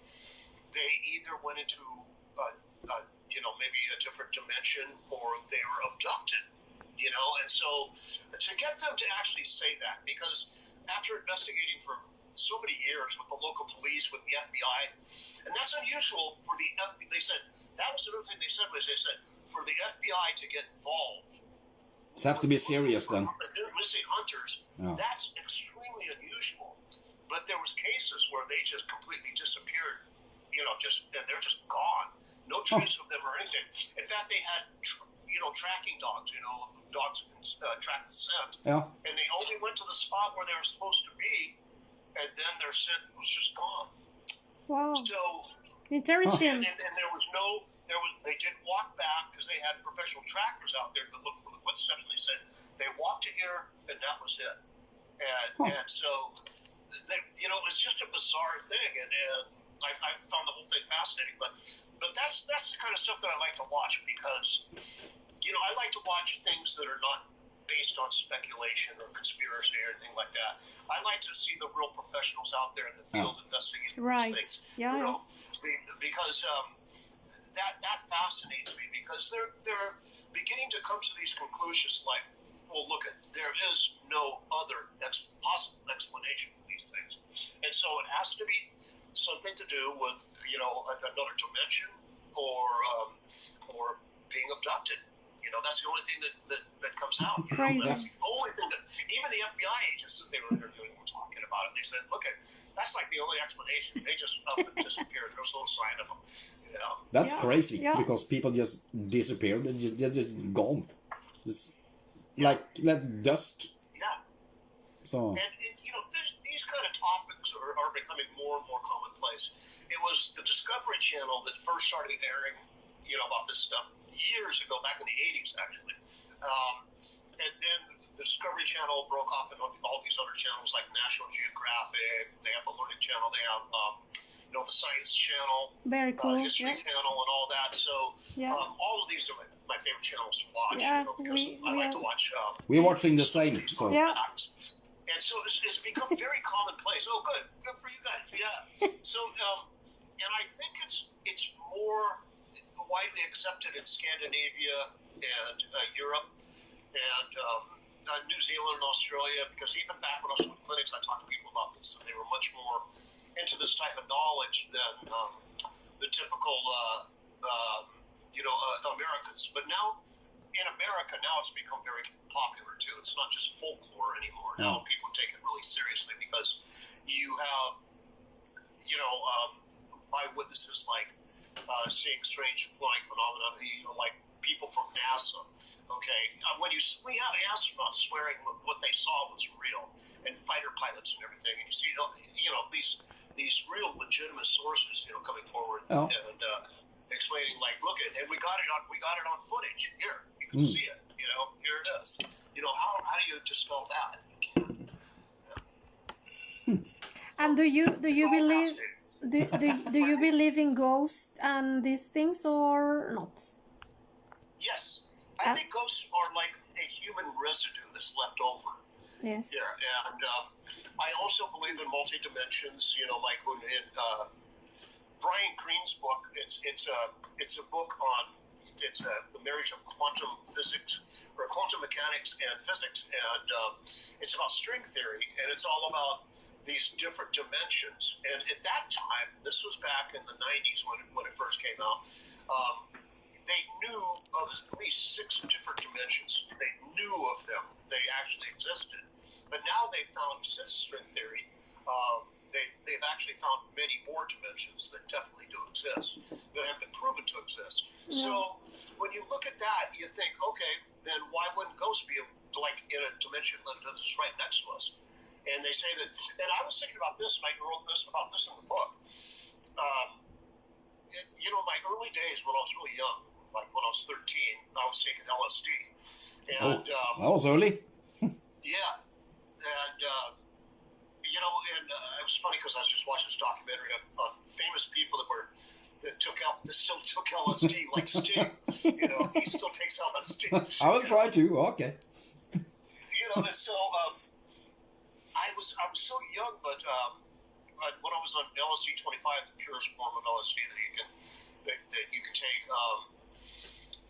they either went into maybe a different dimension, or they were abducted, and so to get them to actually say that, because after investigating for so many years with the local police, with the FBI, and that's unusual for the FBI. They said, that was another thing they said, was they said, for the FBI to get involved have to be serious then. Missing hunters. Yeah. That's extremely unusual. But there was cases where they just completely disappeared. And they're just gone. No trace of them or anything. In fact, they had tracking dogs. Dogs can track the scent. Yeah. And they only went to the spot where they were supposed to be, and then their scent was just gone. Wow. So Interesting. and they did walk back because they had professional trackers out there to look for the footsteps, and they said they walked to here and that was it. And so it's just a bizarre thing, and I found the whole thing fascinating. But that's the kind of stuff that I like to watch, because I like to watch things that are not based on speculation or conspiracy or anything like that. I like to see the real professionals out there in the field investigating these things. Yeah. Because that fascinates me, because they're beginning to come to these conclusions like, well, look, there is no other possible explanation for these things. And so it has to be something to do with, another dimension or being abducted. That's the only thing that comes out. Crazy. That's the only thing that even the FBI agents that they were interviewing were talking about it. They said, look, that's like the only explanation. They just up and disappeared. There's no sign of them. That's crazy, Yeah. because people just disappeared. They're just gone. Just like dust. Yeah. So. And these kind of topics are becoming more and more commonplace. It was the Discovery Channel that first started airing, about this stuff years ago, back in the 80s, actually. And then the Discovery Channel broke off into all these other channels like National Geographic. They have the Learning Channel. They have, the Science Channel. Very cool. History Channel and all that. So all of these are my favorite channels to watch. Yeah, Because I like to watch. We're watching the same. So. Yeah. And so it's become very commonplace. Oh, good for you guys. Yeah. So, and I think it's more widely accepted in Scandinavia and Europe and New Zealand and Australia, because even back when I was with clinics, I talked to people about this, and they were much more into this type of knowledge than the typical, Americans. But now, in America, it's become very popular too. It's not just folklore anymore. Now people take it really seriously, because you have, eyewitnesses like seeing strange flying phenomena, like people from NASA. Okay, when you have astronauts swearing what they saw was real, and fighter pilots and everything, and you see, these real legitimate sources, coming forward and explaining, like, look, and we got it on footage here. You can see it. Here it is. How do you dispel that? And do you believe do you believe in ghosts and these things or not? Yes, I think ghosts are like a human residue that's left over. Yes. Yeah, and I also believe in multi-dimensions. Like when in Brian Greene's book, it's a book on the marriage of quantum physics or quantum mechanics and physics, and it's about string theory, and it's all about these different dimensions. And at that time, this was back in the 90s when it first came out, they knew of at least 6 different dimensions. They knew of them. They actually existed. But now they've found, since string theory, they've actually found many more dimensions that definitely do exist, that have been proven to exist. Yeah. So when you look at that, you think, okay, then why wouldn't ghosts be like in a dimension that is right next to us? And they say that, and I was thinking about this, and I wrote about this in the book. My early days when I was really young, like when I was 13, I was taking LSD. And, that was early. Yeah. And, it was funny because I was just watching this documentary on famous people that still took LSD, like Sting. He still takes LSD. I will try to. Okay. And so I was so young, but when I was on LSD 25, the purest form of LSD that you can take,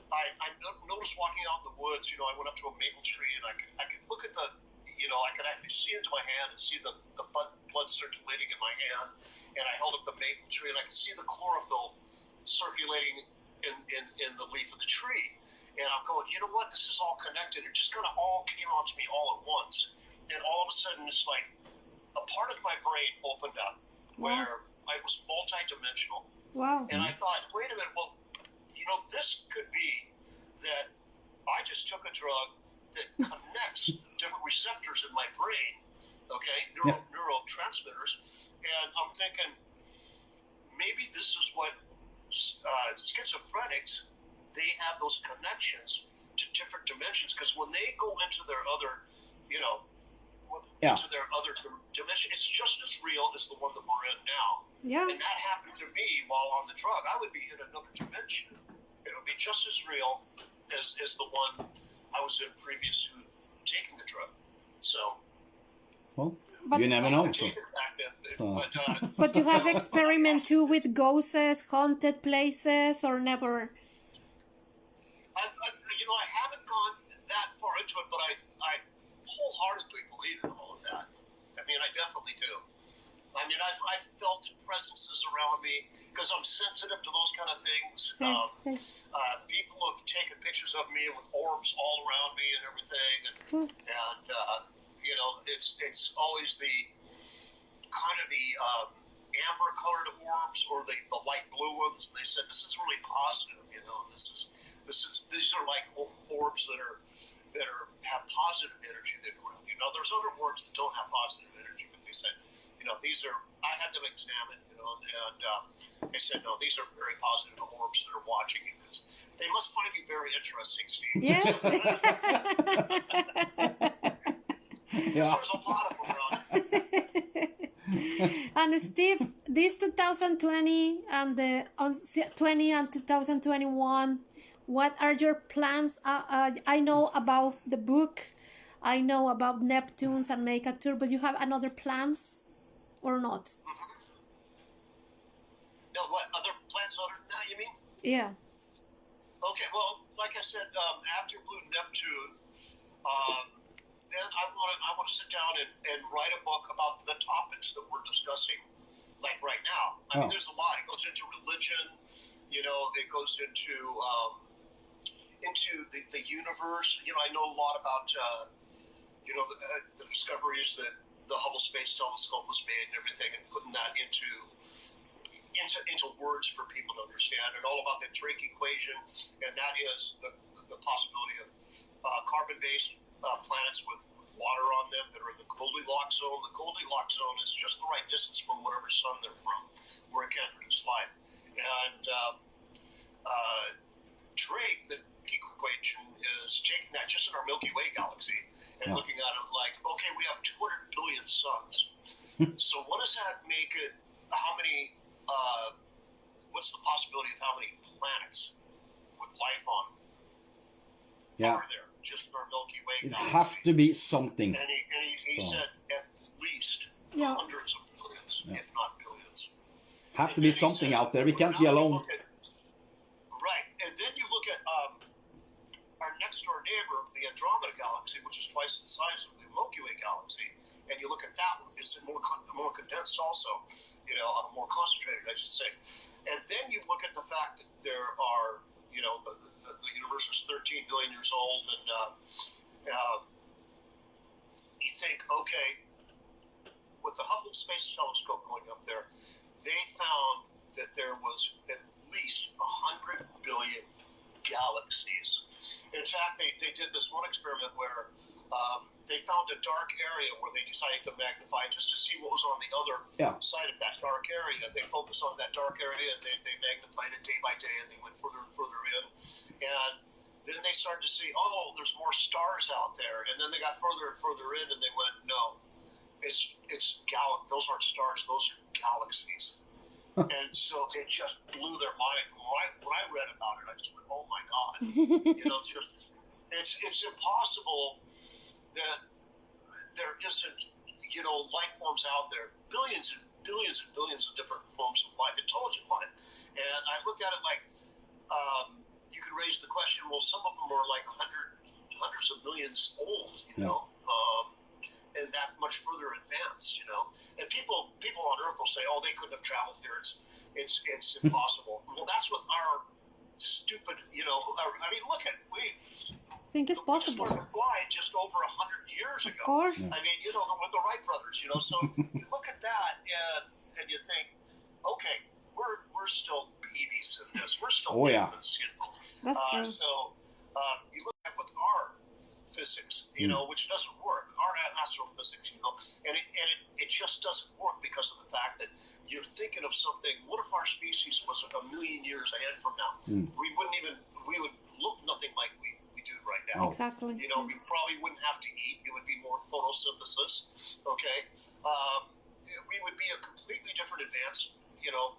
I noticed walking out in the woods. I went up to a maple tree, and I could look at I could actually see into my hand and see the blood circulating in my hand, and I held up the maple tree, and I could see the chlorophyll circulating in the leaf of the tree. And I'm going, you know what? This is all connected. It just kind of all came onto me all at once. And all of a sudden, it's like a part of my brain opened up where I was multidimensional. Wow. And I thought, wait a minute, well, you know, this could be that I just took a drug that connects different receptors in my brain, okay, neurotransmitters. And I'm thinking, maybe this is what schizophrenics, they have those connections to different dimensions, because when they go into their other, you know, into their other dimension, it's just as real as the one that we're in now. Yeah. And that happened to me while on the drug. I would be in another dimension. It would be just as real as the one I was in previous to taking the drug. So. Well, But- you never know. So. But you have experiment too with ghosts, haunted places, or never? You know, I haven't gone that far into it, but I wholeheartedly believe in all of that. I mean, I definitely do. I mean, I've felt presences around me because I'm sensitive to those kind of things. People have taken pictures of me with orbs all around me and everything, and you know, it's always the kind of the amber colored orbs or the light blue ones. And they said this is really positive, you know. These are like orbs that have positive energy that go around. You know, there's other orbs that don't have positive energy, but they said, you know, these are. I had them examined, you know, and they said, no, these are very positive orbs that are watching you, because they must find you very interesting, Steve. Yes. Yeah. There's a lot of them around. And Steve, this 2020 and the 20 and 2021, what are your plans? I know about the book, I know about Neptunes and make a tour, but you have another plans or not? No, what other plans other than that, you mean? Yeah. Okay, well, like I said, after Blue Neptune, then I want to sit down and write a book about the topics that we're discussing, like right now. I mean, there's a lot. It goes into religion, you know, it goes into the universe. You know, I know a lot about, you know, the discoveries that the Hubble Space Telescope was made and everything, and putting that into words for people to understand, and all about the Drake equation, and that is the possibility of carbon-based planets with water on them that are in the Goldilocks zone. The Goldilocks zone is just the right distance from whatever sun they're from, where it can't produce life. And Drake, the equation, is taking that just in our Milky Way galaxy and looking at it like, okay, we have 200 billion suns. So what does that make it? How many? What's the possibility of how many planets with life on are there just in our Milky Way It galaxy? have to be something. And he said at least hundreds of billions, if not billions. Have to be something out there. We can't be alone. Right. And then you look at our next door neighbor, the Andromeda Galaxy, which is twice the size of the Milky Way Galaxy, and you look at that one, it's more condensed also, you know, more concentrated, I should say. And then you look at the fact that there are, you know, the universe is 13 billion years old, and you think, okay, with the Hubble Space Telescope going up there, they found that there was at least 100 billion galaxies. In fact, they did this one experiment where they found a dark area where they decided to magnify just to see what was on the other side of that dark area. They focused on that dark area and they magnified it day by day, and they went further and further in. And then they started to see, oh, there's more stars out there. And then they got further and further in, and they went, no, those aren't stars, those are galaxies. And so it just blew their mind. When I read about it, I just went, oh my God. You know, it's impossible that there isn't, you know, life forms out there, billions and billions and billions of different forms of life, intelligent life. And I look at it like, you could raise the question, well, some of them are like hundreds of millions old, you know, and that much further advanced, you know. And people on Earth will say, oh, they couldn't have traveled here. It's impossible. Well, that's with our stupid, you know. I mean, look at we. I think it's We just possible. learned to fly just over 100 years Of ago. course. I mean, you know, with the Wright brothers, you know. So you look at that and you think, okay, we're still babies in this. We're still Oh, yeah. infants, you know. That's true. So you look at with our physics, you know, which doesn't work, our astrophysics, you know, and it just doesn't work because of the fact that you're thinking of something. What if our species was a million years ahead from now? We would look nothing like we do right now. Exactly. You know, we probably wouldn't have to eat. It would be more photosynthesis. Okay, we would be a completely different advanced, you know,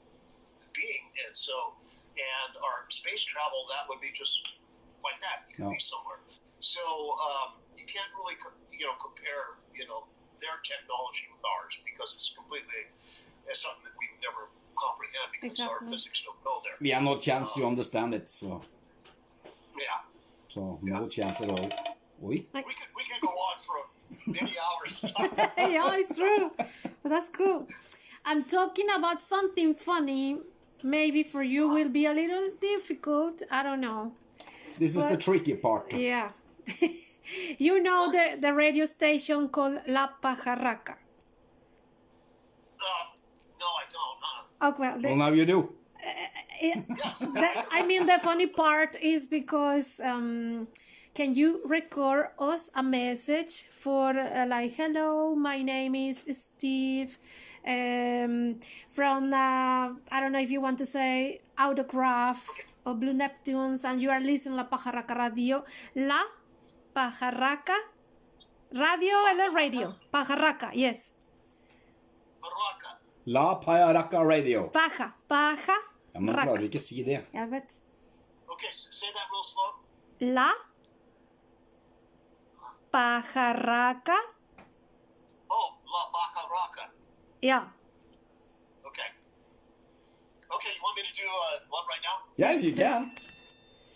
being, and our space travel, that would be just like that. You could be somewhere. So you can't really, compare, their technology with ours because it's something that we would never comprehend because our physics don't go there. We have no chance to understand it, so Yeah. no chance at all. Oui. We could go on for many hours. Yeah, it's true. But that's cool. I'm talking about something funny. Maybe for you will be a little difficult. I don't know. This is the tricky part. Yeah. You know the radio station called La Pajarraca. No, I don't. Oh, well, Well, now you do. I mean, the funny part is because can you record us a message for like, hello, my name is Steve, from I don't know if you want to say autograph or Blue Neptunes, and you are listening La Pajarraca Radio. La Pajarraca Radio eller radio? Pajarraca, yes. Baraka. La Pajarraca Radio. Paja. Ja, men klarer ikke å si det. Jeg vet. Okay, say that real slow. La Pajarraca. Oh, La Pajarraca. Yeah. Okay. Okay, you want me to do one right now? Yeah, if you can.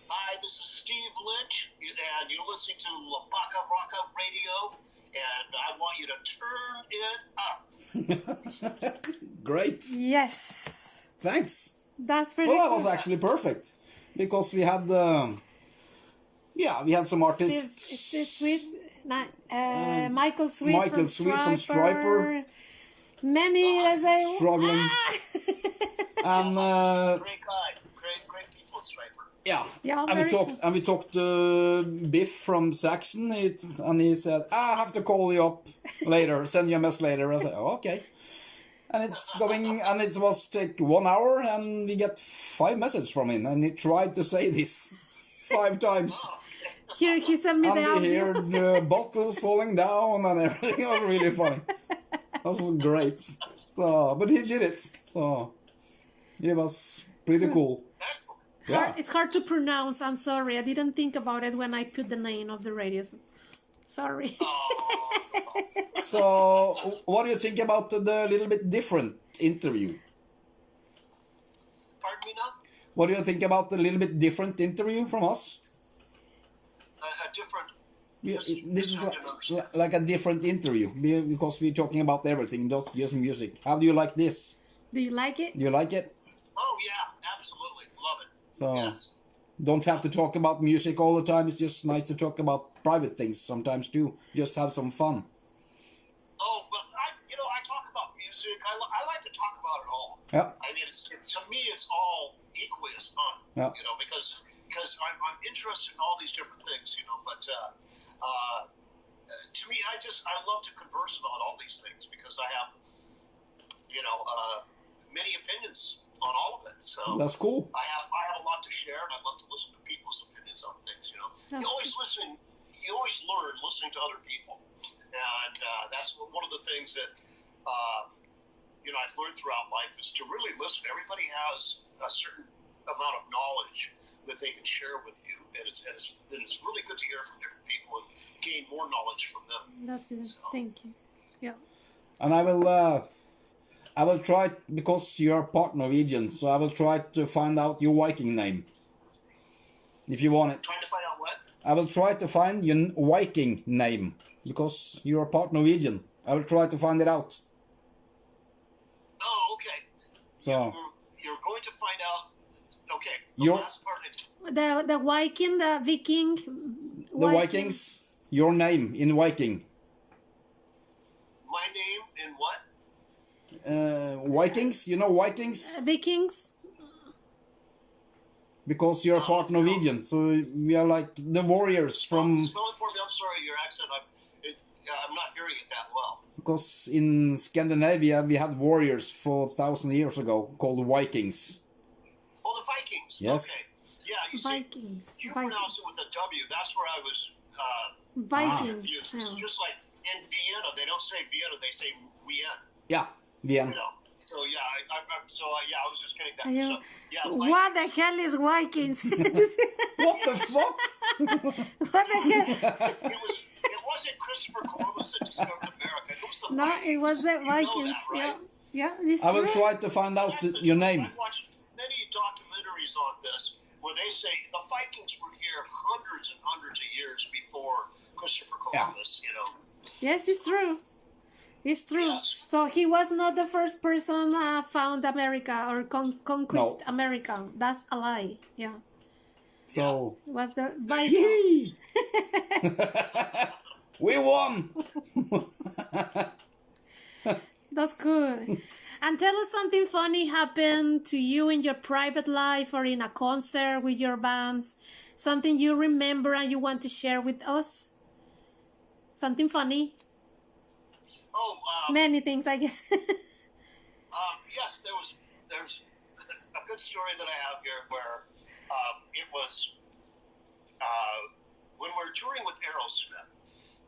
Hi, this is Steve Lynch, and you're listening to La Pajarraca Radio, and I want you to turn it up. Great. Yes. Thanks. That's pretty Well, that cool. was actually perfect because we had we had some artists. Steve Sweet, Michael Sweet Michael from Sweet from Striper. Many as they Struggling. And Great guy. Great people at Striper. yeah, Yeah, and very we talked to Biff from Saxon, and he said, "I have to call you up later, send you a message later." I said, oh, "Okay." And it's going, and it was take 1 hour, and we get 5 messages from him, and he tried to say this 5 times. Here he sent me the And we audio. hear the bottles falling down and everything. It was really funny. That was great. So, but he did it, so it was pretty cool. Excellent. Yeah. It's hard to pronounce. I'm sorry. I didn't think about it when I put the name of the radio. Sorry. So, what do you think about the little bit different interview? Pardon me now? What do you think about the little bit different interview from us? A different... Yeah, this is different understanding. like a different interview because we're talking about everything, not just music. How do you like this? Do you like it? Do you like it? Oh, yeah, absolutely. Love it. So, Yes. don't have to talk about music all the time. It's just nice to talk about private things sometimes too. Just have some fun. Oh, but I talk about music. I like to talk about it all. Yeah. I mean, to me, it's all equally as fun. Yeah. Because I'm interested in all these different things. But to me, I love to converse about all these things because I have many opinions on all of it. So That's cool. I have a lot to share, and I love to listen to people's opinions on things. You always learn listening to other people, and that's one of the things that I've learned throughout life is to really listen. Everybody has a certain amount of knowledge that they can share with you, and it's really good to hear from different people and gain more knowledge from them. That's good. Thank you. Yeah. And I will try, because you're part Norwegian, so I will try to find out your Viking name. If you want it. Trying to find out what? I will try to find your Viking name, because you're part Norwegian. I will try to find it out. Oh, okay. So, You're going to find out. Okay. The You're- last part, The Viking, the Viking. The Vikings. Your name in Viking. My name in what? Vikings. You know Vikings Vikings. because you're part Norwegian. So we are like the warriors from. Spell it for me. I'm sorry, your accent. I'm not hearing it that well. Because in Scandinavia we had warriors 4,000 years ago called Vikings. Oh, the Vikings. Yes. Okay. Yeah, you Vikings. see, you Vikings. pronounce it with a W. That's where I was Vikings. confused. It's just like in Vienna, they don't say Vienna, they say Wien. Yeah, Vienna. You know. So yeah, I was just getting that. Yeah. So, yeah, What the hell is Vikings? What the fuck? What the hell? It wasn't Christopher Columbus that discovered America. It was the No, Vikings. it was the You know Vikings. that, right? Yeah, yeah. It's I will true. try to find out your name. I've watched many documentaries on this where they say the Vikings were here hundreds and hundreds of years before Christopher Columbus. You know. Yes, it's true. It's true. Yes. So he was not the first person found America or conquest No. America. That's a lie. Yeah, So it was the Vikings. we won. That's good. And tell us something funny happened to you in your private life or in a concert with your bands. Something you remember and you want to share with us. Something funny. Oh. Many things, I guess. Yes, there's a good story that I have here where it was when we were touring with Aerosmith.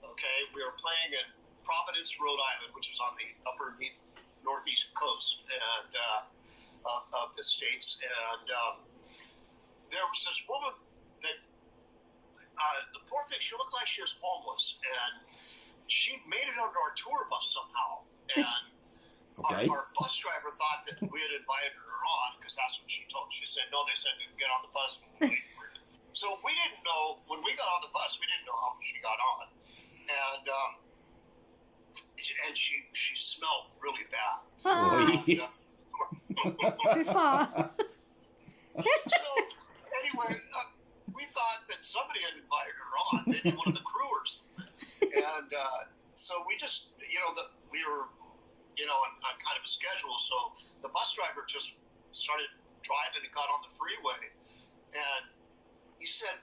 Okay, we were playing in Providence, Rhode Island, which is on the upper northeast coast and of the states, and there was this woman that the poor thing, she looked like she was homeless, and she made it onto our tour bus somehow, and Okay. our bus driver thought that we had invited her on because that's what she told. She said no, they said to get on the bus and wait for her. So we didn't know when we got on the bus, we didn't know how she got on, and she smelled really bad. Ah, So anyway, we thought that somebody had invited her on, maybe one of the crew or something. And so we just, we were, on kind of a schedule. So the bus driver just started driving and got on the freeway. And he said,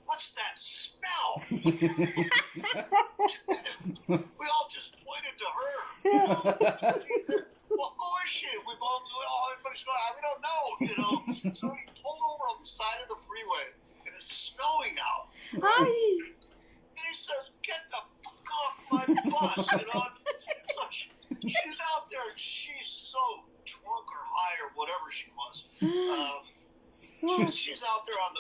"What's that smell?" We all just pointed to her. He said, "Well, who is she?" Everybody's going, "We don't know," So he pulled over on the side of the freeway, and it's snowing out. Ay. And he says, "Get the fuck off my bus," So she's out there, and she's so drunk or high or whatever she was. She's out there on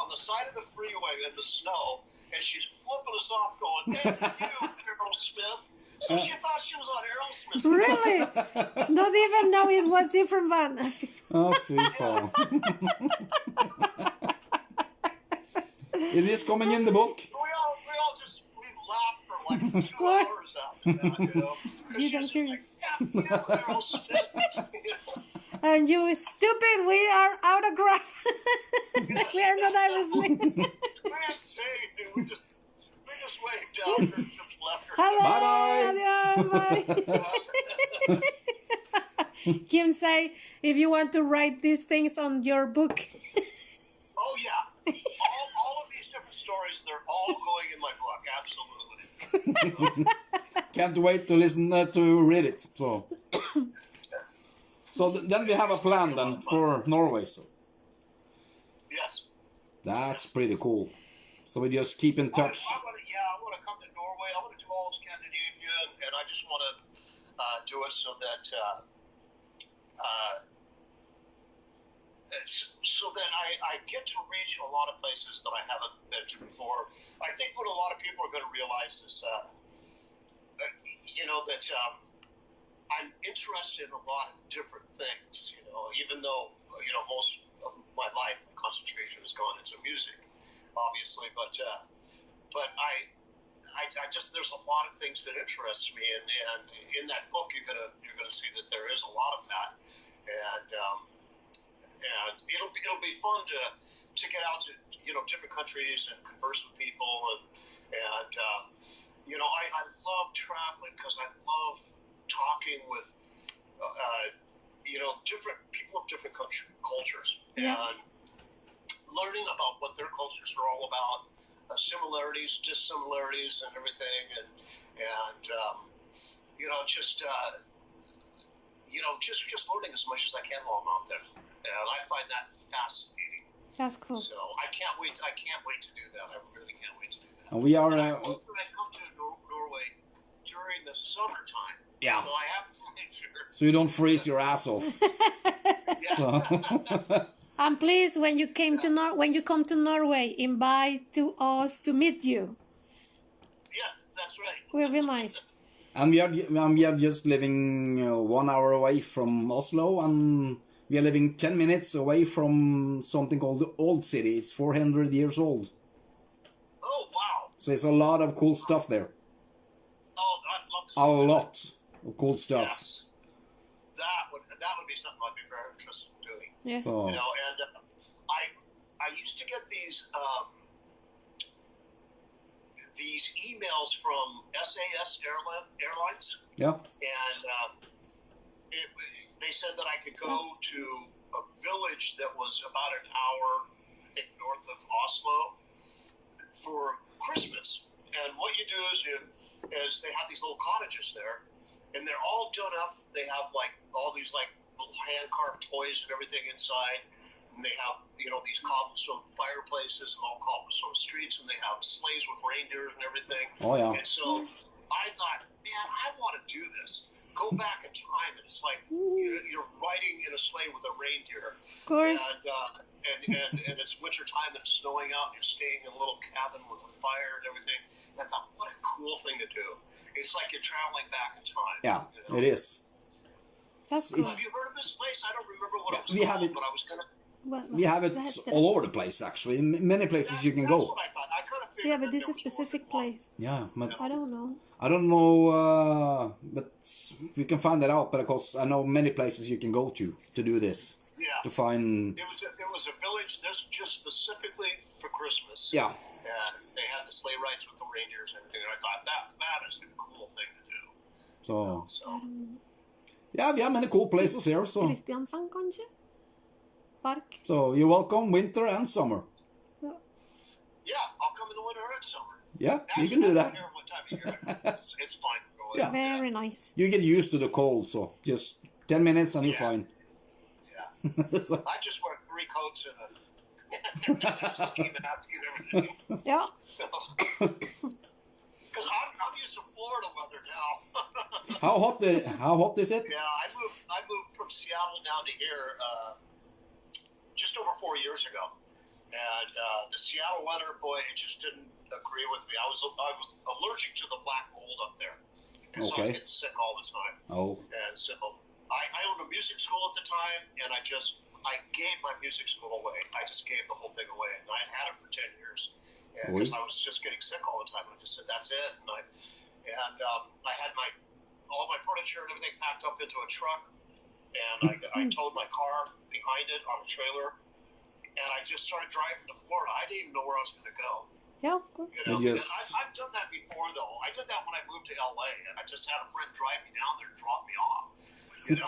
the side of the freeway in the snow, and she's flipping us off, going, "Hey, you, Aerosmith." So she thought she was on Aerosmith. Really? Not even know it was different van. Oh, fy faen. It is coming in the book. We laughed for like 2 hours after that, 'cause You she don't was hear like, "Yeah, Aerosmith." And you stupid, we are autograph. We are not Aerosmith. We didn't say anything. We just waved down her and just left her. Hello. Bye-bye. Adios, bye. Kim say, if you want to write these things on your book. Oh yeah, all of these different stories, they're all going in my book. Absolutely. Can't wait to listen to read it. So then we have a plan then for Norway. So Yes. that's pretty cool. So we just keep in touch. I want to come to Norway. I want to do all of Scandinavia, and I just want to do it so that I get to reach a lot of places that I haven't been to before. I think what a lot of people are going to realize is, that I'm interested in a lot of different things. Even though most of my life, my concentration has gone into music, obviously, but I just there's a lot of things that interest me, and in that book you're gonna see that there is a lot of that, and it'll it'll be fun to get out to different countries and converse with people and I love traveling because I love talking with different people of different cultures and learning about what their cultures are all about, similarities, dissimilarities, and everything, and just learning as much as I can while I'm out there, and I find that fascinating. That's cool. So I can't wait to do that. I really can't wait to do that. And we are. I hope that I come to Norway during the summertime. Yeah. So I have to make sure. So you don't freeze your ass off. And please, when you come to Norway, invite to us to meet you. Yes, that's right. Will be nice. And we are just living 1 hour away from Oslo, and we are living 10 minutes away from something called the Old City. It's 400 years old. Oh wow! So it's a lot of cool stuff there. Oh, I'd love to see A that. lot of cool stuff. Yes. That would be something I'd be very interested in doing. Yes. So, And I used to get these emails from SAS Airlines, yeah. and they said that I could go to a village that was about an hour, I think, north of Oslo for Christmas. And what you do is they have these little cottages there, and they're all done up. They have like all these like little hand-carved toys and everything inside. And they have, these cobblestone fireplaces and all cobblestone streets, and they have sleighs with reindeers and everything. Oh, yeah. And so I thought, man, I want to do this. Go back in time, and it's like you're riding in a sleigh with a reindeer. Of course. And it's winter time and it's snowing out, and you're staying in a little cabin with a fire and everything. And I thought, what a cool thing to do. It's like you're traveling back in time. Yeah, it is. That's cool. Have you heard of this place? I don't remember what it was we have called, it. but I was going to... We have it all over the place, actually. Many places you can That's go. what I thought. I kind of figured Yeah, but that this there is was more specific than one. place. Yeah, but I don't know. I don't know, but we can find that out. Because I know many places you can go to do this. Yeah. To find. It was a village that's just specifically for Christmas. Yeah. And they had the sleigh rides with the reindeers and everything. And I thought that is a cool thing to do. So. So. Yeah, we have many cool places here. So. Kristiansand, kanskje? Park? So you're welcome, winter and summer. Yeah, I'll come in the winter and summer. Yeah, Actually, you can do I that. don't care what time of year. It's fine. Yeah. Very nice. You get used to the cold, so just 10 minutes and you're fine. Yeah. So, I just wear 3 coats and a ski mask and everything. Ja. Because I'm used to Florida weather now. how hot is it? Yeah, I moved from Seattle down to here just over 4 years ago, and the Seattle weather, boy, it just didn't agree with me. I was allergic to the black mold up there, and so I was getting sick all the time. Oh. And so I owned a music school at the time, and I gave my music school away. I just gave the whole thing away, and I had it for 10 years. Because I was just getting sick all the time. I just said, that's it. And I had all my furniture and everything packed up into a truck, and I towed my car behind it on a trailer, and I just started driving to Florida. I didn't even know where I was going to go. Yeah, of course. And I've done that before, though. I did that when I moved to LA, and I just had a friend drive me down there and drop me off. And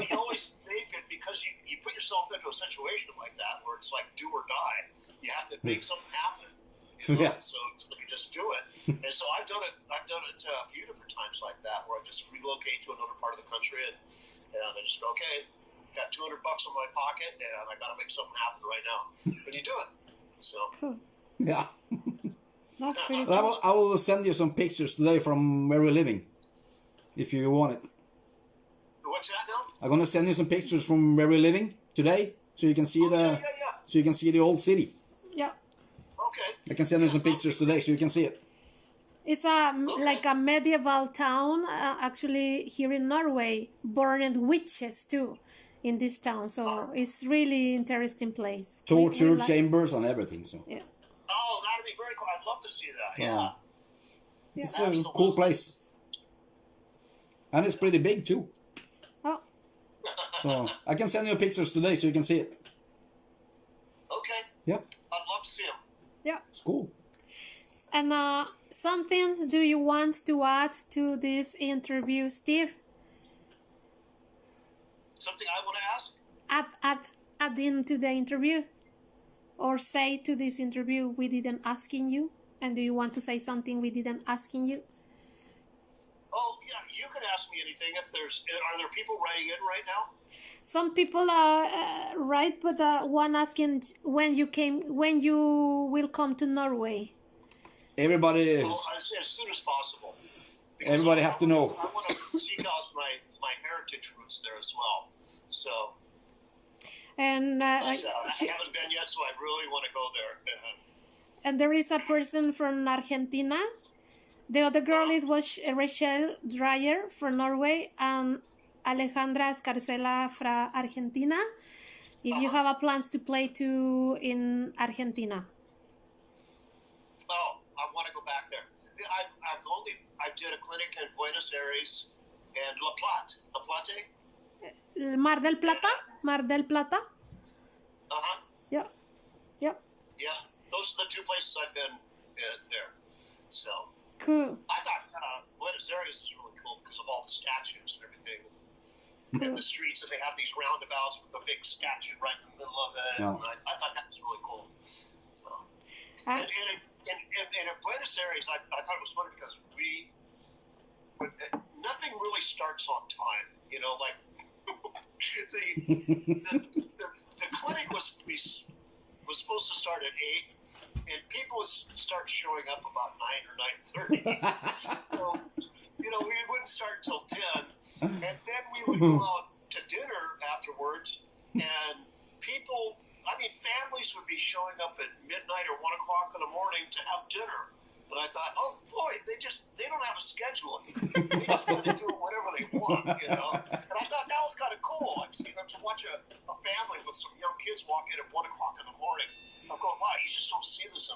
you always make it because you put yourself into a situation like that where it's like do or die. You have to make something happen. Yeah. So you just do it. And so I've done it a few different times like that, where I just relocate to another part of the country and I just go, okay, got $200 in my pocket and I got to make something happen right now. And you do it. So. Cool. Yeah. That's pretty But cool. I will send you some pictures today from where we're living, if you want it. What's that now? I'm gonna send you some pictures from where we're living today, so you can see so you can see the old city. Yeah. Okay. I can send you some pictures today, so you can see it. It's like a medieval town, actually here in Norway, burned witches too in this town. So it's really interesting place. Torture We chambers and everything. So Yeah. Oh, that'd be very cool. I'd love to see that. Yeah. Yeah. it's a cool place, and it's pretty big too. Oh, So I can send you pictures today, so you can see it. Yeah, I'd love to see him. Yeah. it's cool. And something do you want to add to this interview, Steve? Something I want to ask? Add into the interview, or say to this interview we didn't asking you, and do you want to say something we didn't asking you? Oh, yeah, you can ask me anything. Are there people writing in right now? Some people are right, but one asking when you will come to Norway. Everybody, Well, as soon as possible. Because everybody have to know. I want to seek out my heritage roots there as well. So, And I haven't been yet, so I really want to go there. and there is a person from Argentina. The other girl it was Rachel Dreyer from Norway and Alejandra Escarcela from Argentina. If you have a plans to play too in Argentina. Oh, I want to go back there. I did a clinic in Buenos Aires and La Plata. Mar del Plata? Mar del Plata? Uh-huh. Yeah. Yeah. Yeah, those are the two places I've been there. So, Cool. I thought Buenos Aires is really cool because of all the statues and everything. In the streets, and they have these roundabouts with a big statue right in the middle of it. Yeah. And I thought that was really cool. So, Uh, and in Buenos Aires, I thought it was funny because nothing really starts on time. You know, like the clinic was supposed to start at 8, and people would start showing up about 9 or 9:30. So, you know, we wouldn't start until 10, and then we would go out to dinner afterwards, and families would be showing up at midnight or 1 o'clock in the morning to have dinner. And I thought, oh boy, they don't have a schedule. They just kind of do whatever they want, you know. And I thought that was kind of cool. To watch a family with some young kids walk in at 1 o'clock in the morning. I'm going, wow, you just don't see this